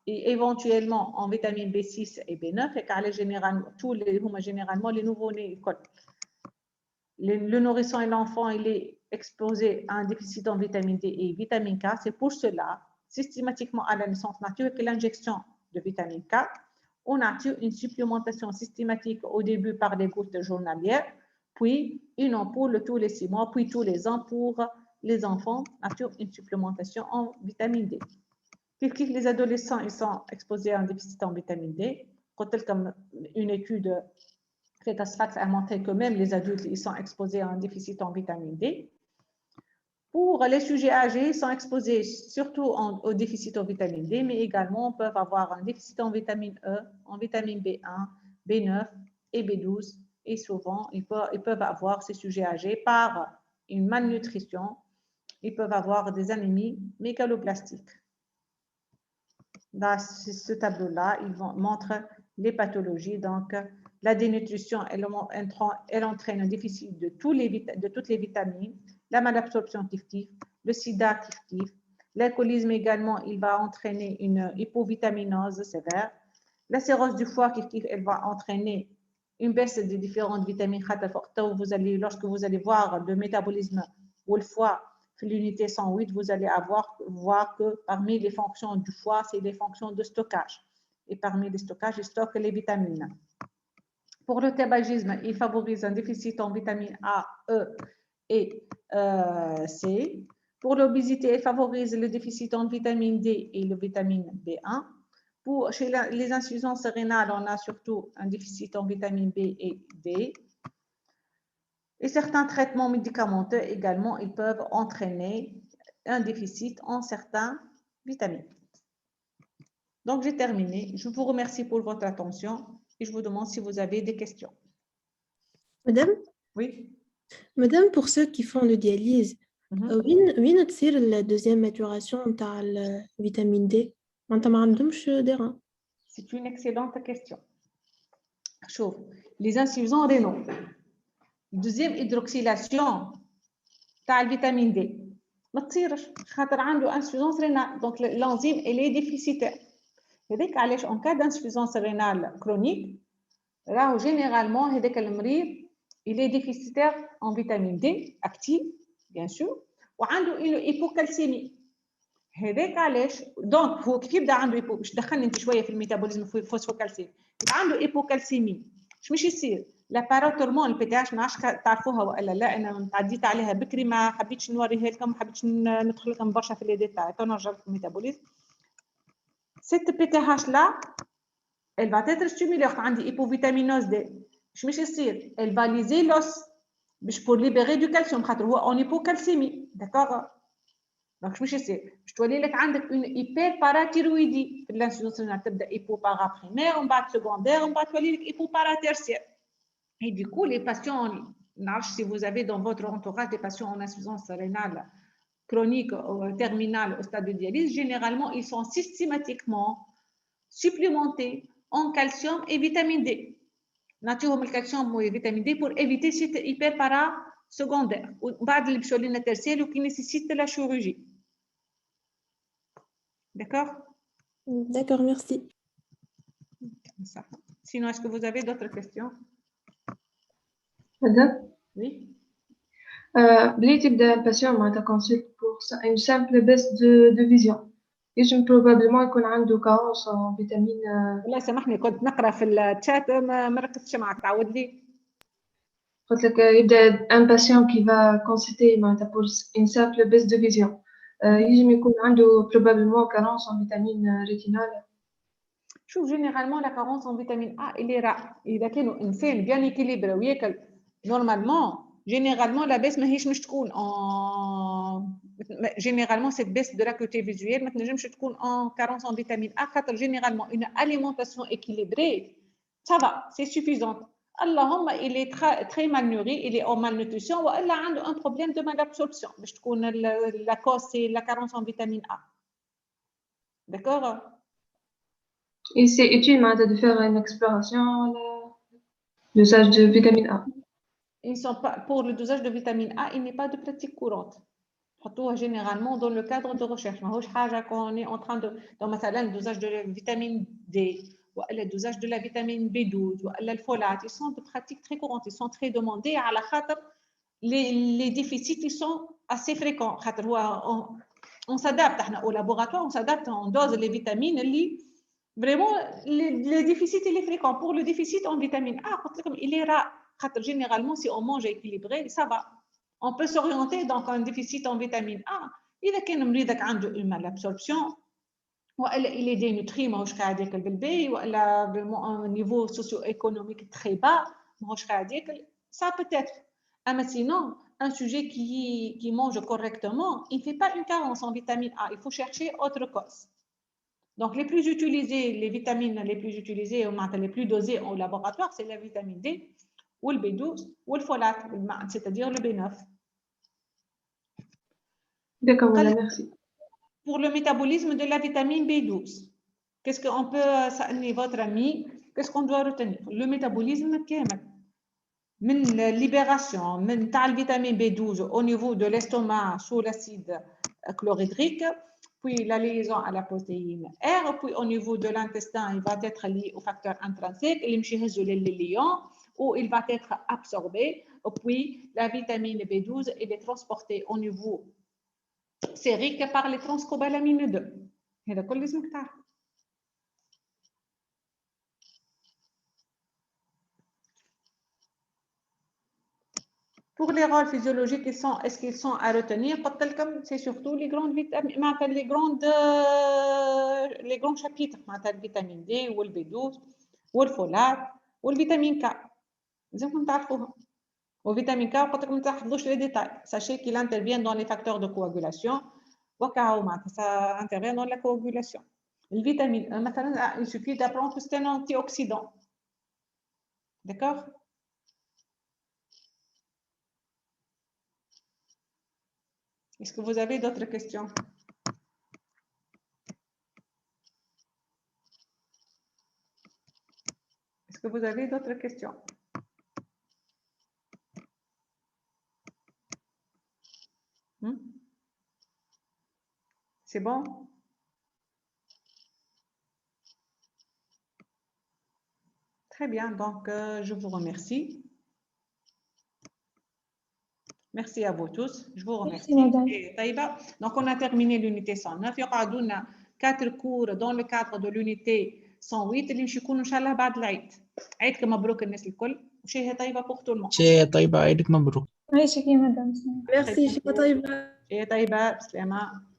et éventuellement en vitamine B6 et B9, et car généralement les nouveau-nés, le nourrisson et l'enfant, il est exposé à un déficit en vitamine D et vitamine K. C'est pour cela, systématiquement à la naissance, que l'injection de vitamine K, on a une supplémentation systématique au début par les gouttes journalières, puis une ampoule tous les 6 mois, puis tous les ans pour les enfants, une supplémentation en vitamine D. Les adolescents, ils sont exposés à un déficit en vitamine D. Comme une étude a montré que même les adultes, ils sont exposés à un déficit en vitamine D. Pour les sujets âgés, ils sont exposés surtout au déficit en vitamine D, mais également peuvent avoir un déficit en vitamine E, en vitamine B1, B9 et B12. Et souvent, ils peuvent avoir ces sujets âgés par une malnutrition. Ils peuvent avoir des anémies mégaloblastiques. Dans ce tableau-là, il montre les pathologies. Donc, la dénutrition, elle entraîne un déficit de toutes les vitamines, la malabsorption tif-tif, le sida tif-tif, l'alcoolisme également, il va entraîner une hypovitaminose sévère. La cirrhose du foie tif-tif, elle va entraîner une baisse des différentes vitamines. Lorsque vous allez voir le métabolisme ou le foie, l'unité 108, vous allez voir que parmi les fonctions du foie, c'est les fonctions de stockage. Et parmi les stockages, il stocke les vitamines. Pour le tabagisme, il favorise un déficit en vitamine A, E et C. Pour l'obésité, il favorise le déficit en vitamine D et le vitamine B1. Chez les insuffisances rénales, on a surtout un déficit en vitamine B et D. Et certains traitements médicamenteux également, ils peuvent entraîner un déficit en certaines vitamines. Donc, j'ai terminé. Je vous remercie pour votre attention et je vous demande si vous avez des questions. Madame, Oui. Madame, pour ceux qui font le dialyse, وين تصير la deuxième maturation de la vitamine D? أنت ما عندهمش des reins. C'est une excellente question. شوف, les insuffisants rénaux. Deuxième hydroxylation تاع الفيتامين D. ما تصيرش خاطر عنده insuffisance rénale. Donc l'enzyme elle est déficitaire. هذاك علاش en cas d'insuffisance rénale chronique راهو généralement هذاك المريض il est déficitaire en vitamine D active bien sûr وعنده une hypocalcémie. هذاك علاش دونك هو كيف يبدا عنده باش دخلني انت شويه في الميتابوليزم في الفوسفوكالسيم عنده هيبوكالسيمي مش يصير لابارات هرمون البي تي اش ما عادش تعرفوها ولا لا انا تعديت عليها بكري ما حبيتش نوريها لكم ما حبيتش ندخل لكم برشا في لي ديتاي تنرجع في الميتابوليزم cette PTH là elle va être stimulée عندي hypovitaminose D مش يصير elle va lyser l'os باش pour libérer du calcium خاطر هو en hypocalcémie d'accord donc مش يصير باش تولي لك عندك une hyperparathyroïdie في الانسولين تبدا hypopara primaire ومن بعد secondaire ومن بعد تولي لك hypopara tertiaire et du coup les patients si vous avez dans votre entourage des patients en insuffisance rénale chronique ou terminale au stade de dialyse généralement ils sont systématiquement supplémentés en calcium et vitamine D. نعطيهم الكالسيوم والفيتامين D pour éviter cette hyperpara secondaire وبعد اللي بيمشوا لنا tertiaire وكي nécessite la chirurgie. D'accord? D'accord, merci. Sinon, est-ce que vous avez d'autres questions? Madame? Oui. بلي تبدا الباسيون معناتها كونسلت بور une simple baisse de vision. يجم probablement يكون عنده carence en vitamine. والله سامحني كنت نقرا في الشات ما ركزتش معك تعود لي. قلت لك يبدا un patient qui va consulter معناتها pour une simple baisse de vision. يجب يكون عنده probablement carence en vitamine rétinale. شوف généralement la carence en vitamine A il est rare. إذا كانوا إنسان bien équilibré وياكل normalement généralement la baisse ماهيش مش تكون généralement cette baisse de l'acuité visuelle ما تنجمش تكون en carence en vitamine A خاطر généralement une alimentation équilibrée ça va c'est suffisant. اللهم il est très mal nourri il est en malnutrition والا عنده un problème de malabsorption باش تكون la cause c'est la carence en vitamine A. D'accord? Et c'est utile de faire une exploration l'usage de vitamine A. Ils sont pas, pour le dosage de vitamine A, il n'est pas de pratique courante. Surtout généralement dans le cadre de recherche. On est en train de, dans le dosage de la vitamine D, ou le dosage de la vitamine B12, ou le folate, ils sont de pratiques très courantes, ils sont très demandés. À la khater, les déficits ils sont assez fréquents. On s'adapte au laboratoire, on s'adapte, on dose les vitamines. Vraiment, les déficits il est fréquent. Pour le déficit en vitamine A, il est rare. Généralement, si on mange équilibré, ça va. On peut s'orienter donc un déficit en vitamine A. إذا كان مريضك عنده une malabsorption وإلا il est dénutri ماهوش قاعد ياكل بالبي وإلا un niveau socio-économique très bas ماهوش قاعد ياكل ça peut être. Mais sinon, un sujet qui mange correctement, il ne fait pas une carence en vitamine A. Il faut chercher autre cause. Donc, les plus utilisées, les vitamines les plus utilisées, les plus dosées au laboratoire, c'est la vitamine D, ou le B12, ou le folate, c'est-à-dire le B9. D'accord, voilà, merci. Pour le métabolisme de la vitamine B12, qu'est-ce qu'on peut, votre ami, qu'est-ce qu'on doit retenir? Le métabolisme كامل من libération من تاع vitamine B12 au niveau de l'estomac sous l'acide chlorhydrique, puis la liaison à la protéine R, puis au niveau de l'intestin, il va être lié au facteur intrinsèque, les lions, où il va être absorbé, puis la vitamine B12 elle est transportée au niveau sérique par les transcobalamine 2. هذا كل لازمك تعرف. Pour les rôles physiologiques, est-ce qu'ils sont à retenir? C'est surtout les grandes vitamines, les grands chapitres, la vitamine D, ou le B12, ou le folate, ou le vitamine K. Vous avez تعرفوها. Au vitamine K, ما تحفظوش les détails. Sachez qu'il intervient dans les facteurs de coagulation. Ça intervient dans la coagulation. Le vitamine E, il suffit d'apprendre que c'est un antioxydant. D'accord? Est-ce que vous avez d'autres questions? Est-ce que vous avez d'autres questions? C'est bon? Très bien, donc je vous remercie. Merci à vous tous, je vous remercie. Merci, madame. Donc on a terminé l'unité 109. Il y aura 4 cours dans le cadre de l'unité 108 اللي مش يكونوا إن شاء الله بعد العيد. عيدكم مبروك الناس الكل وشيء طيبة pour tout le monde. شيء طيبة عيدك مبروك. عايشك يا مدام. Merci, je suis pas شيء طيبة بسلامة.